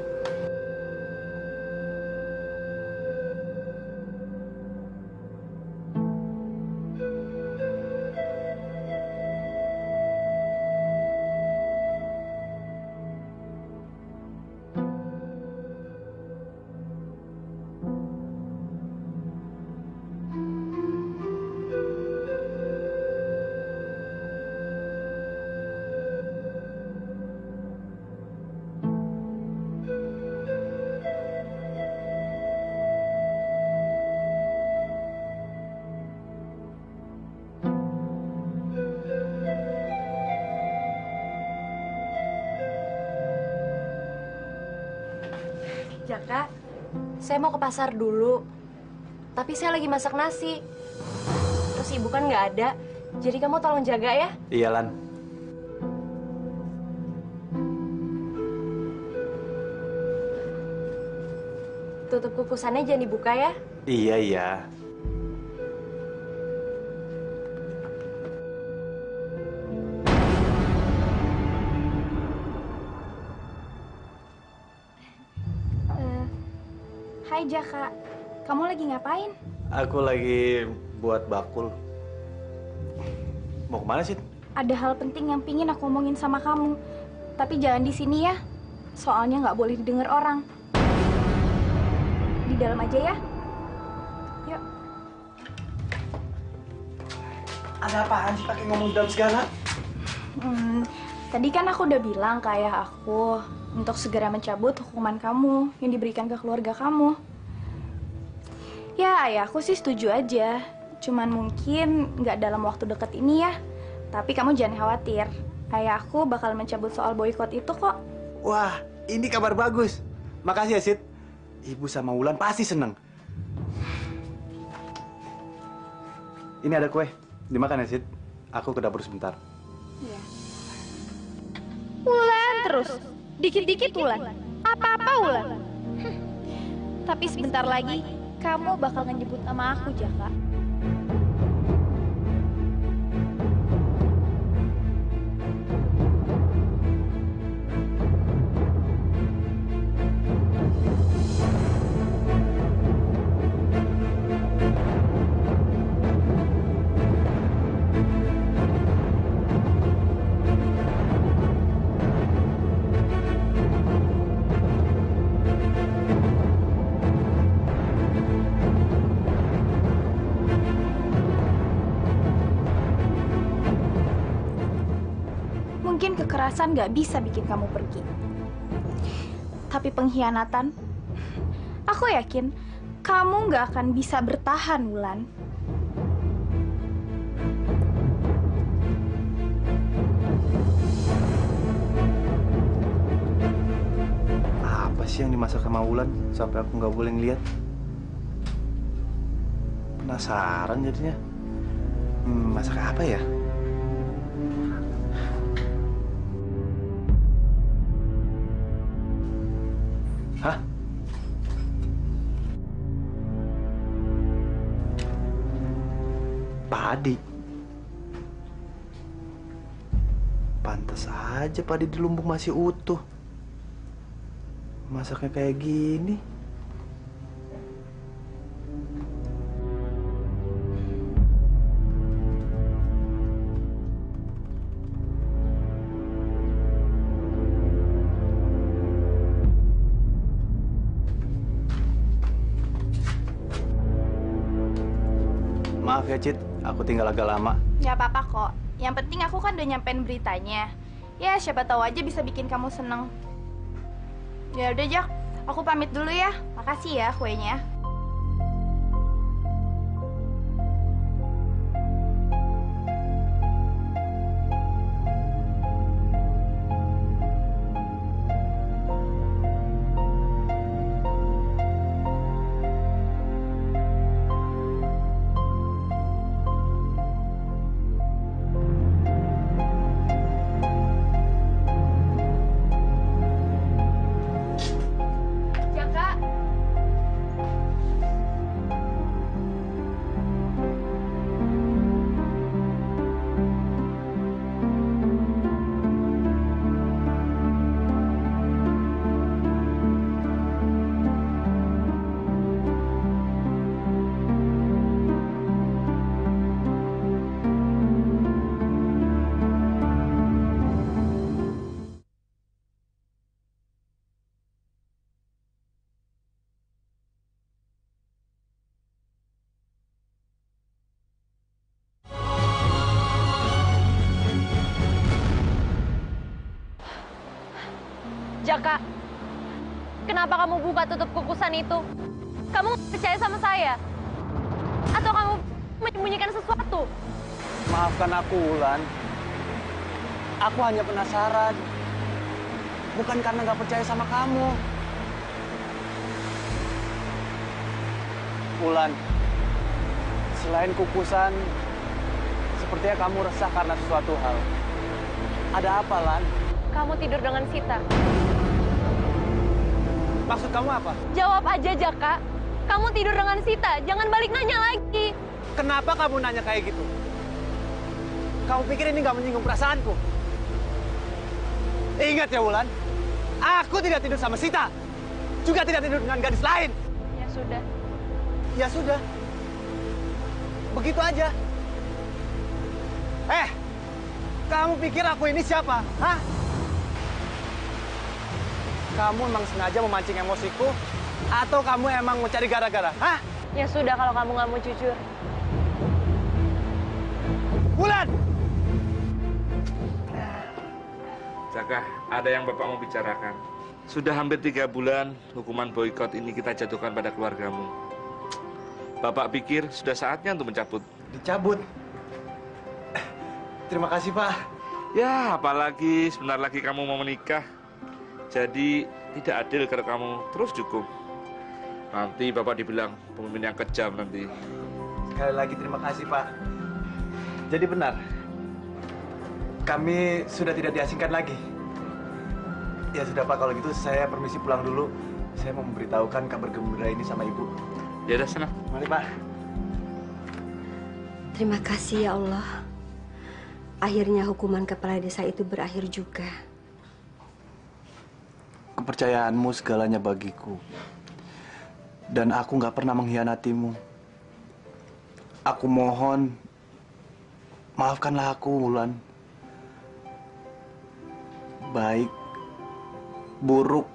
Jaka, saya mau ke pasar dulu. Tapi saya lagi masak nasi. Terus ibu kan nggak ada. Jadi kamu tolong jaga ya. Iya, Lan. Tutup kukusannya jangan dibuka ya. Iya, iya. Hai Jaka, kamu lagi ngapain? Aku lagi buat bakul. Mau kemana sih? Ada hal penting yang pingin aku omongin sama kamu. Tapi jangan di sini ya. Soalnya nggak boleh didengar orang. Di dalam aja ya. Yuk. Ada apaan sih pakai ngomong dalam segala? Tadi kan aku udah bilang ke ayah aku untuk segera mencabut hukuman kamu yang diberikan ke keluarga kamu. Ya, ayahku sih setuju aja. Cuman mungkin nggak dalam waktu dekat ini ya. Tapi kamu jangan khawatir. Ayahku bakal mencabut soal boykot itu kok. Wah, ini kabar bagus. Makasih ya, Sid. Ibu sama Wulan pasti seneng. Ini ada kue. Dimakan ya, Sid. Aku ke dapur sebentar. Iya. Wulan terus. Dikit-dikit Wulan. Apa-apa Wulan. Tapi sebentar lagi kamu bakal ngejemput sama aku, Jaka. Mungkin kekerasan gak bisa bikin kamu pergi. Tapi pengkhianatan, aku yakin kamu gak akan bisa bertahan, Wulan. Apa sih yang dimasak sama Wulan sampai aku nggak boleh ngeliat? Penasaran jadinya. Masak apa ya? Hah? Padi. Pantas aja padi di lumbung masih utuh. Masaknya kayak gini. Maaf ya, Cit. Aku tinggal agak lama. Nggak apa-apa kok. Yang penting aku kan udah nyampein beritanya. Ya, siapa tahu aja bisa bikin kamu seneng. Ya udah, Jak. Aku pamit dulu ya. Makasih ya kuenya. Jaka. Jaka, kenapa kamu buka tutup kukusan itu? Kamu nggak percaya sama saya? Atau kamu menyembunyikan sesuatu? Maafkan aku, Wulan. Aku hanya penasaran. Bukan karena nggak percaya sama kamu. Wulan, selain kukusan, sepertinya kamu resah karena sesuatu hal. Ada apa, Lan? Kamu tidur dengan Sita. Maksud kamu apa? Jawab aja, Jaka. Kamu tidur dengan Sita. Jangan balik nanya lagi. Kenapa kamu nanya kayak gitu? Kamu pikir ini nggak menyinggung perasaanku? Ingat ya, Wulan. Aku tidak tidur sama Sita. Juga tidak tidur dengan gadis lain. Ya sudah. Ya sudah. Begitu aja. Kamu pikir aku ini siapa? Hah? Kamu emang sengaja memancing emosiku? Atau kamu emang mau cari gara-gara? Hah? Ya sudah kalau kamu nggak mau jujur. Wulan! Jaka, ada yang Bapak mau bicarakan. Sudah hampir 3 bulan hukuman boikot ini kita jatuhkan pada keluargamu. Bapak pikir sudah saatnya untuk mencabut. Dicabut? Terima kasih, Pak. Ya, apalagi sebentar lagi kamu mau menikah. Jadi tidak adil kalau kamu terus cukup. Nanti Bapak dibilang pemimpin yang kejam nanti. Sekali lagi terima kasih, Pak. Jadi benar, kami sudah tidak diasingkan lagi. Ya sudah, Pak, kalau gitu saya permisi pulang dulu. Saya mau memberitahukan kabar gembira ini sama Ibu. Ya udah, sana. Mari, Pak. Terima kasih ya Allah. Akhirnya hukuman kepala desa itu berakhir juga. Kepercayaanmu segalanya bagiku. Dan aku nggak pernah mengkhianatimu. Aku mohon, maafkanlah aku, Wulan. Baik, buruk,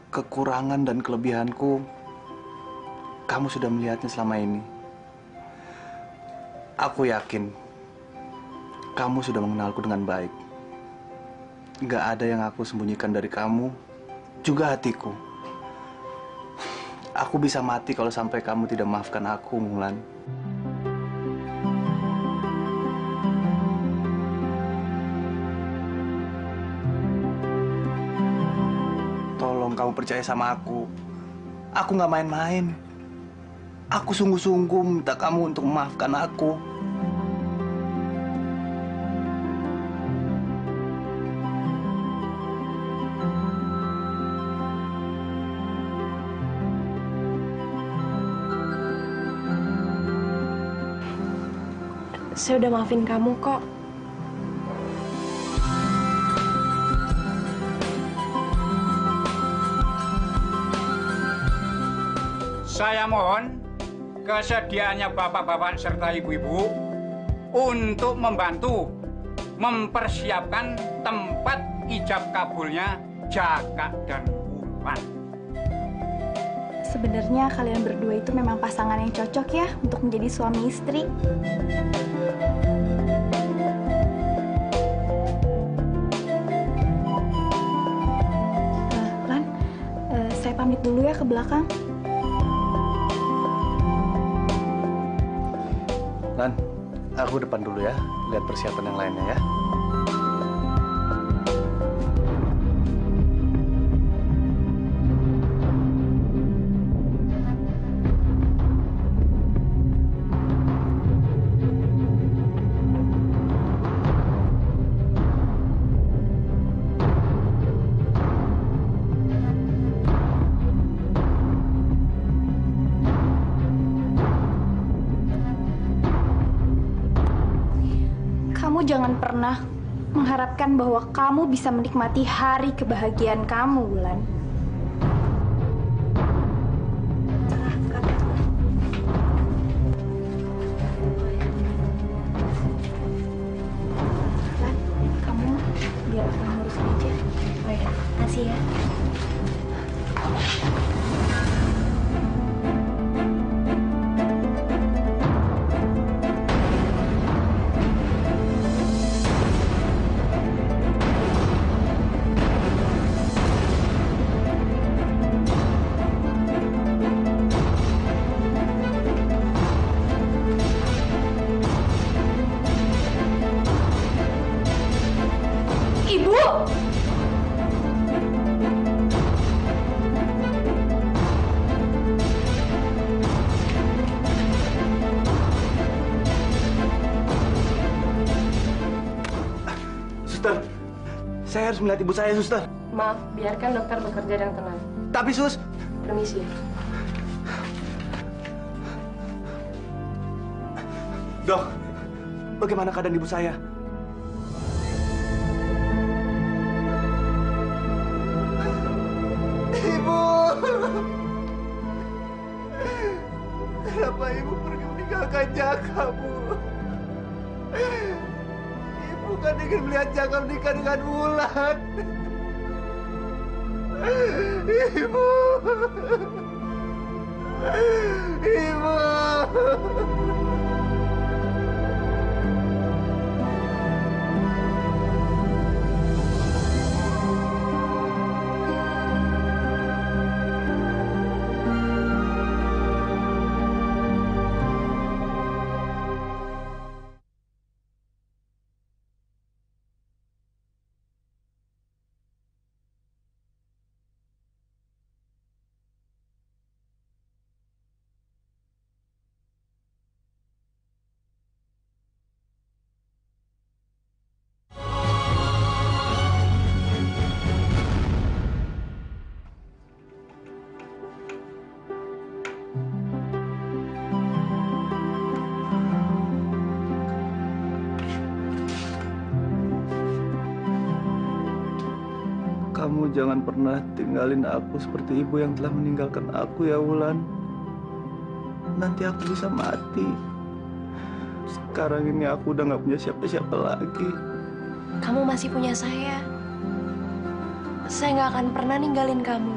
kekurangan dan kelebihanku, kamu sudah melihatnya selama ini. Aku yakin, kamu sudah mengenalku dengan baik. Nggak ada yang aku sembunyikan dari kamu, juga hatiku. Aku bisa mati kalau sampai kamu tidak maafkan aku, Wulan. Tolong kamu percaya sama aku. Aku nggak main-main. Aku sungguh-sungguh minta kamu untuk memaafkan aku. Saya udah maafin kamu kok. Saya mohon kesediaannya bapak-bapak serta ibu-ibu untuk membantu mempersiapkan tempat ijab kabulnya Jaka dan Wulan. Sebenarnya kalian berdua itu memang pasangan yang cocok ya untuk menjadi suami istri. Lan, saya pamit dulu ya ke belakang. Lan, aku depan dulu ya, lihat persiapan yang lainnya ya. Kamu jangan pernah mengharapkan bahwa kamu bisa menikmati hari kebahagiaan kamu, Wulan. Lan, kamu biar aku yang ngurusin aja. Oh ya, kasih ya. Ibu! Suster, saya harus melihat ibu saya, suster. Maaf, biarkan dokter bekerja dengan tenang. Tapi sus, Permisi. dok, bagaimana keadaan ibu saya? Ibu, kenapa ibu pergi meninggalkan Jaka, Bu? Ibu kan ingin melihat Jaka menikah dengan Wulan. Ibu, ibu. Kamu jangan pernah tinggalin aku seperti ibu yang telah meninggalkan aku ya, Wulan. Nanti aku bisa mati. Sekarang ini aku udah gak punya siapa-siapa lagi. Kamu masih punya saya. Saya nggak akan pernah ninggalin kamu.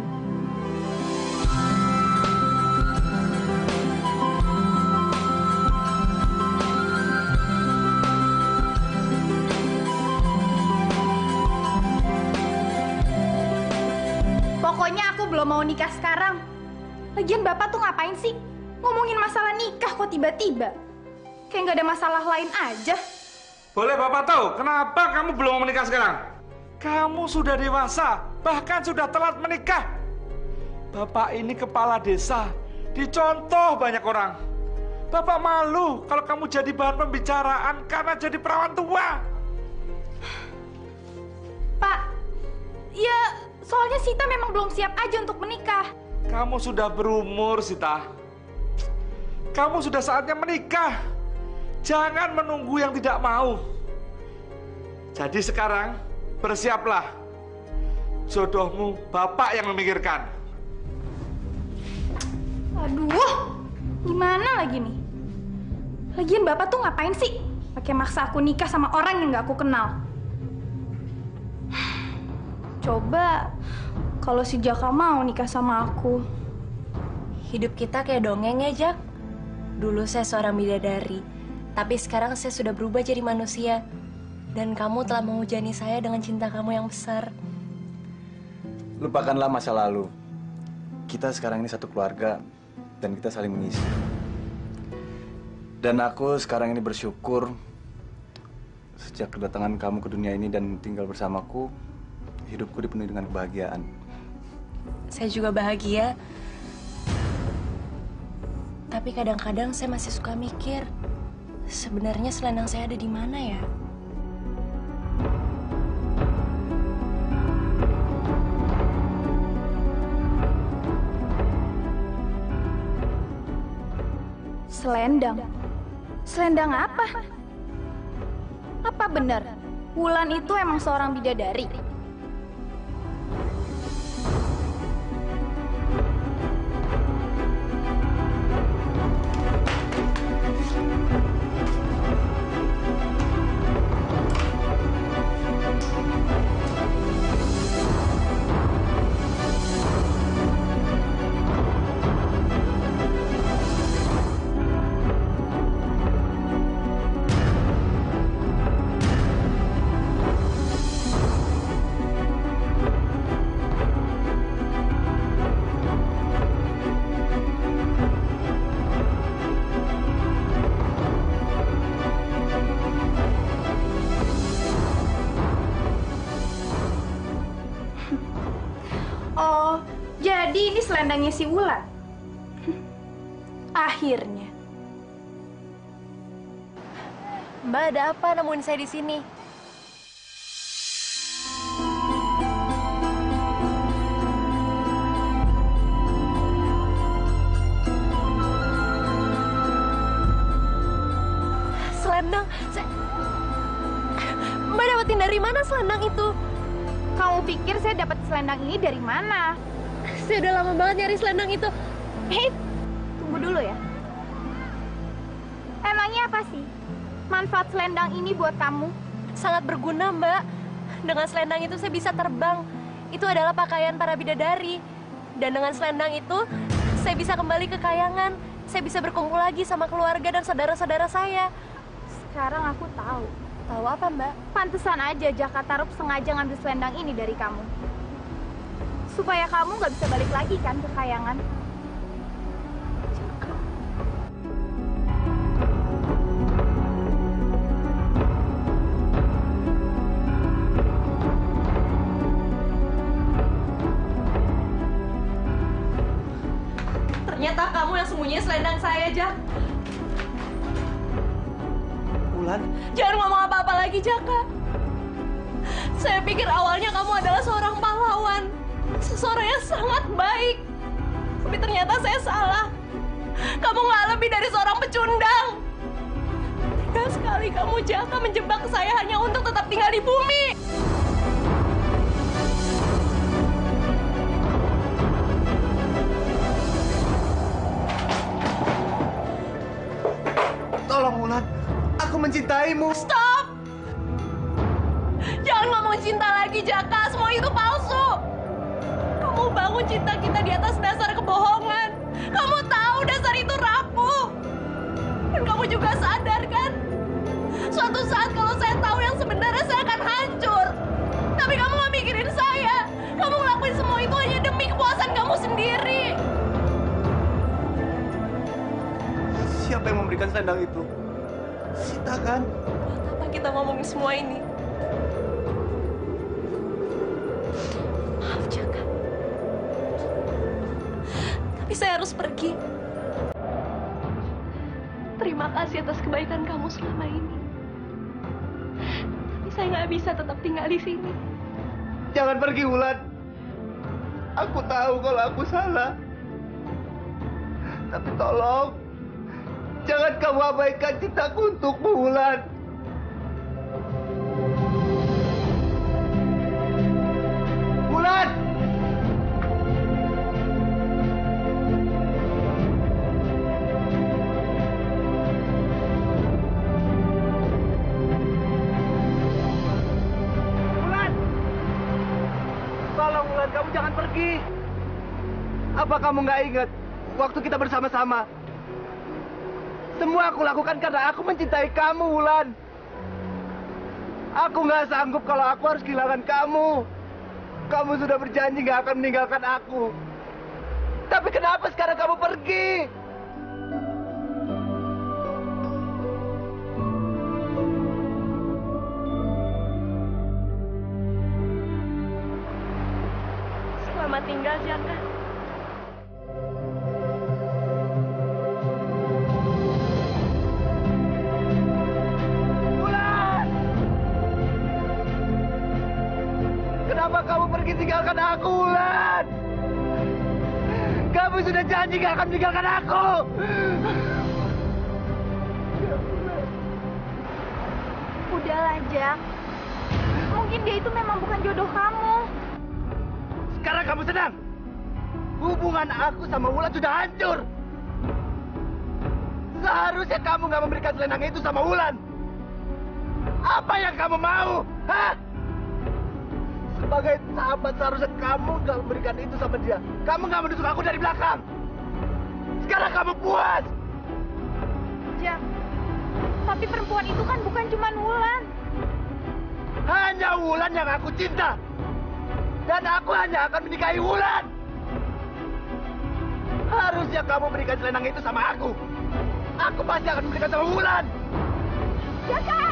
Pokoknya aku belum mau nikah sekarang. Lagian Bapak tuh ngapain sih? Ngomongin masalah nikah kok tiba-tiba? Kayak nggak ada masalah lain aja. Boleh Bapak tahu kenapa kamu belum mau menikah sekarang? Kamu sudah dewasa, bahkan sudah telat menikah. Bapak ini kepala desa, Dicontoh banyak orang. Bapak malu kalau kamu jadi bahan pembicaraan karena jadi perawan tua. Pak, ya soalnya Sita memang belum siap aja untuk menikah. Kamu sudah berumur, Sita. Kamu sudah saatnya menikah. Jangan menunggu yang tidak mau. Jadi sekarang bersiaplah. Jodohmu Bapak yang memikirkan. Aduh, gimana lagi nih? Lagian Bapak tuh ngapain sih? Pakai maksa aku nikah sama orang yang gak aku kenal. Coba kalau si Jaka mau nikah sama aku. Hidup kita kayak dongeng ya, Jak. Dulu saya seorang bidadari, tapi sekarang saya sudah berubah jadi manusia. Dan kamu telah menghujani saya dengan cinta kamu yang besar. Lupakanlah masa lalu. Kita sekarang ini satu keluarga dan kita saling mengisi. Dan aku sekarang ini bersyukur sejak kedatangan kamu ke dunia ini dan tinggal bersamaku, hidupku dipenuhi dengan kebahagiaan. Saya juga bahagia. Tapi kadang-kadang saya masih suka mikir, sebenarnya selendang saya ada di mana ya? Selendang? Selendang apa? Apa benar? Wulan itu emang seorang bidadari? Oh, jadi ini selendangnya si Wulan? Akhirnya. Mbak, ada apa nemuin saya di sini? Selendang? Mbak dapetin dari mana selendang itu? Kamu pikir saya dapat selendang ini dari mana? Saya udah lama banget nyari selendang itu. Hei, tunggu dulu ya. Emangnya apa sih manfaat selendang ini buat kamu? Sangat berguna, Mbak. Dengan selendang itu saya bisa terbang. Itu adalah pakaian para bidadari. Dan dengan selendang itu, saya bisa kembali ke kayangan. Saya bisa berkumpul lagi sama keluarga dan saudara-saudara saya. Sekarang aku tahu. Tahu apa, Mbak? Pantesan aja Jaka Tarub sengaja ngambil selendang ini dari kamu. Supaya kamu nggak bisa balik lagi kan ke kayangan. Ternyata kamu yang sembunyi selendang saya, Jak. Wulan? Jangan ngomong apa-apa lagi, Jaka. Saya pikir awalnya kamu adalah seorang pahlawan. Seseorang yang sangat baik. Tapi ternyata saya salah. Kamu nggak lebih dari seorang pecundang. Tega sekali kamu, Jaka, menjebak saya hanya untuk tetap tinggal di bumi. Tolong, Wulan. Aku mencintaimu. Stop! Jangan ngomong cinta lagi, Jaka. Semua itu palsu. Kamu bangun cinta kita di atas dasar kebohongan. Kamu tahu dasar itu rapuh. Dan kamu juga sadar kan? Suatu saat kalau saya tahu yang sebenarnya, saya akan hancur. Tapi kamu gak mikirin saya. Kamu ngelakuin semua itu hanya demi kepuasan kamu sendiri. Siapa yang memberikan selendang itu? Sita kan? Buat apa kita ngomongin semua ini? Maaf, Jaka. Tapi saya harus pergi. terima kasih atas kebaikan kamu selama ini. Tapi saya nggak bisa tetap tinggal di sini. Jangan pergi, Wulan. Aku tahu kalau aku salah. Tapi tolong, jangan kamu abaikan cintaku untukmu, Wulan. Wulan! Tolong, Wulan, kamu jangan pergi. Apa kamu nggak ingat waktu kita bersama-sama? Semua aku lakukan karena aku mencintai kamu, Wulan. Aku nggak sanggup kalau aku harus kehilangan kamu. Kamu sudah berjanji nggak akan meninggalkan aku. Tapi kenapa sekarang kamu pergi? Selamat tinggal, Jaka. Kenapa kamu pergi tinggalkan aku, Wulan? Kamu sudah janji gak akan meninggalkan aku. Udahlah, Jak. Mungkin dia itu memang bukan jodoh kamu. Sekarang kamu senang? Hubungan aku sama Wulan sudah hancur. Seharusnya kamu gak memberikan selendang itu sama Wulan. Apa yang kamu mau? Hah? Sebagai sahabat seharusnya kamu gak memberikan itu sama dia. Kamu gak menusuk aku dari belakang. Sekarang kamu puas. Jak, tapi perempuan itu kan bukan cuma Wulan. Hanya Wulan yang aku cinta. Dan aku hanya akan menikahi Wulan. Harusnya kamu berikan selendang itu sama aku. Aku pasti akan memberikan sama Wulan. Jaka!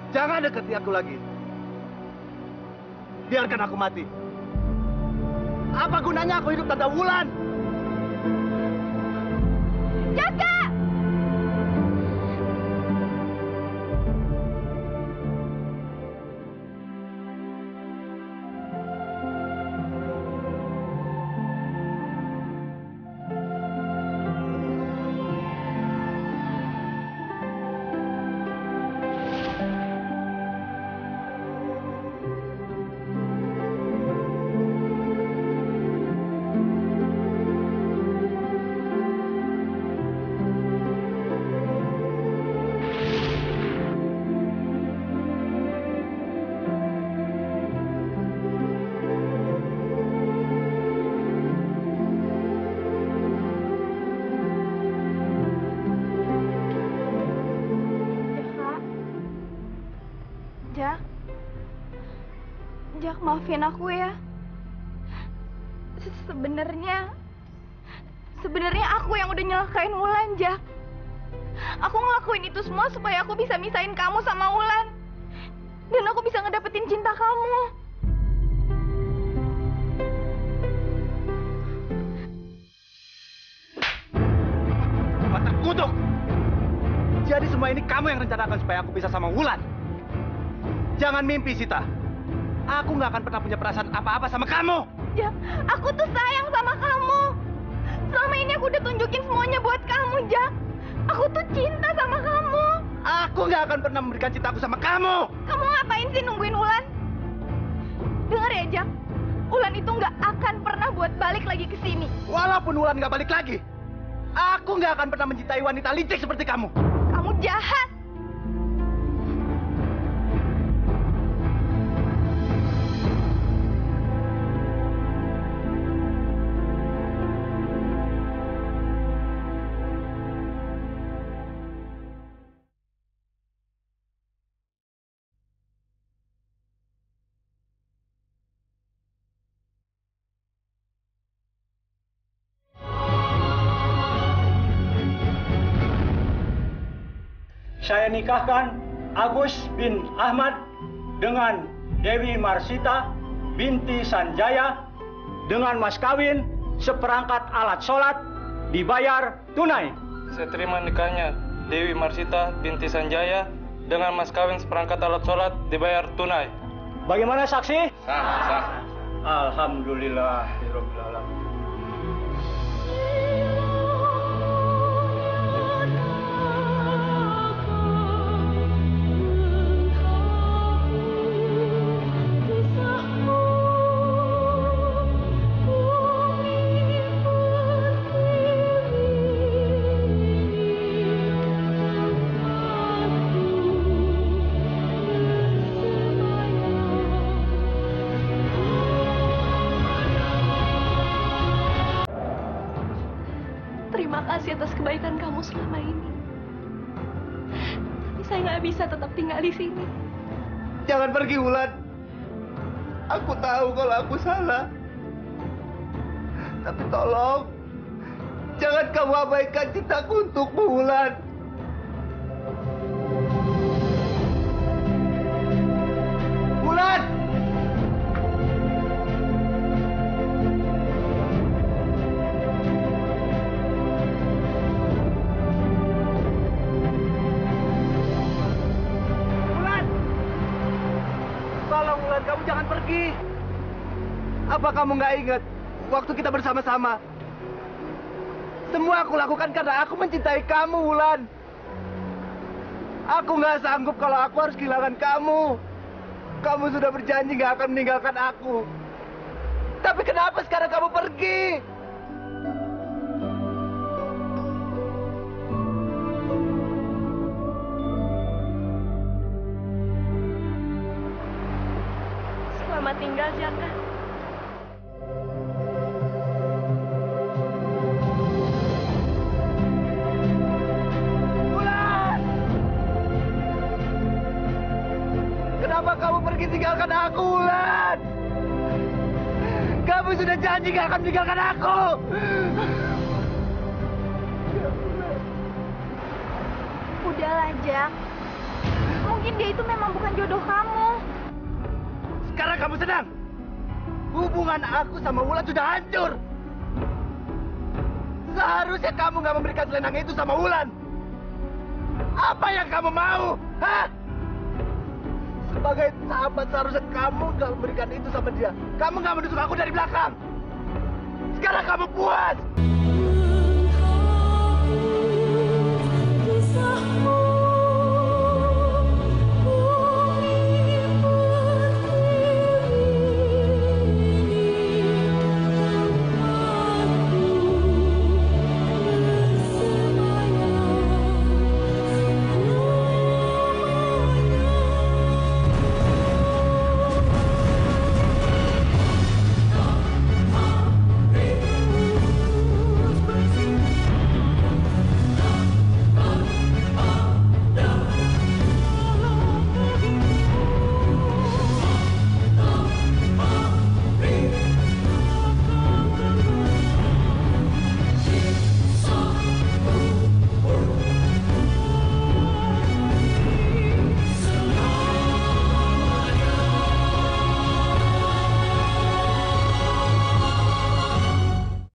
Jangan dekati aku lagi. Biarkan aku mati. Apa gunanya aku hidup tanpa Wulan? Jaka! Jak, maafin aku ya. Sebenarnya aku yang udah nyelakain Wulan, Jak. Aku ngelakuin itu semua supaya aku bisa misahin kamu sama Wulan. Dan aku bisa ngedapetin cinta kamu. Cuma terkutuk. Jadi semua ini kamu yang rencanakan supaya aku bisa sama Wulan. Jangan mimpi, Sita. Aku nggak akan pernah punya perasaan apa-apa sama kamu. Jak, aku tuh sayang sama kamu. Selama ini aku udah tunjukin semuanya buat kamu, Jak. Aku tuh cinta sama kamu. Aku nggak akan pernah memberikan cintaku sama kamu. Kamu ngapain sih nungguin Wulan? Dengar ya, Jak. Wulan itu nggak akan pernah buat balik lagi ke sini. Walaupun Wulan nggak balik lagi, aku nggak akan pernah mencintai wanita licik seperti kamu. Kamu jahat. Saya nikahkan Agus bin Ahmad dengan Dewi Marsita binti Sanjaya dengan mas kawin seperangkat alat sholat dibayar tunai. Saya terima nikahnya Dewi Marsita binti Sanjaya dengan mas kawin seperangkat alat sholat dibayar tunai. Bagaimana saksi? Sah, sah. Alhamdulillahirabbil alamin. Terima kasih atas kebaikan kamu selama ini. Tapi saya nggak bisa tetap tinggal di sini. Jangan pergi, Wulan. Aku tahu kalau aku salah. Tapi tolong, jangan kamu abaikan cintaku untukmu, Wulan. Wulan! Tolong, Wulan, kamu jangan pergi. Apa kamu nggak ingat waktu kita bersama-sama? Semua aku lakukan karena aku mencintai kamu, Wulan. Aku nggak sanggup kalau aku harus kehilangan kamu. Kamu sudah berjanji nggak akan meninggalkan aku. Tapi kenapa sekarang kamu pergi? Selamat tinggal, Jaka. Wulan! Kenapa kamu pergi tinggalkan aku, Wulan? Kamu sudah janji gak akan meninggalkan aku. Udahlah, Jak. Mungkin dia itu memang bukan jodoh kamu. Sekarang kamu senang? Hubungan aku sama Wulan sudah hancur. Seharusnya kamu gak memberikan selendang itu sama Wulan. Apa yang kamu mau? Hah? Sebagai sahabat seharusnya kamu gak memberikan itu sama dia. Kamu gak menusuk aku dari belakang. Sekarang kamu puas.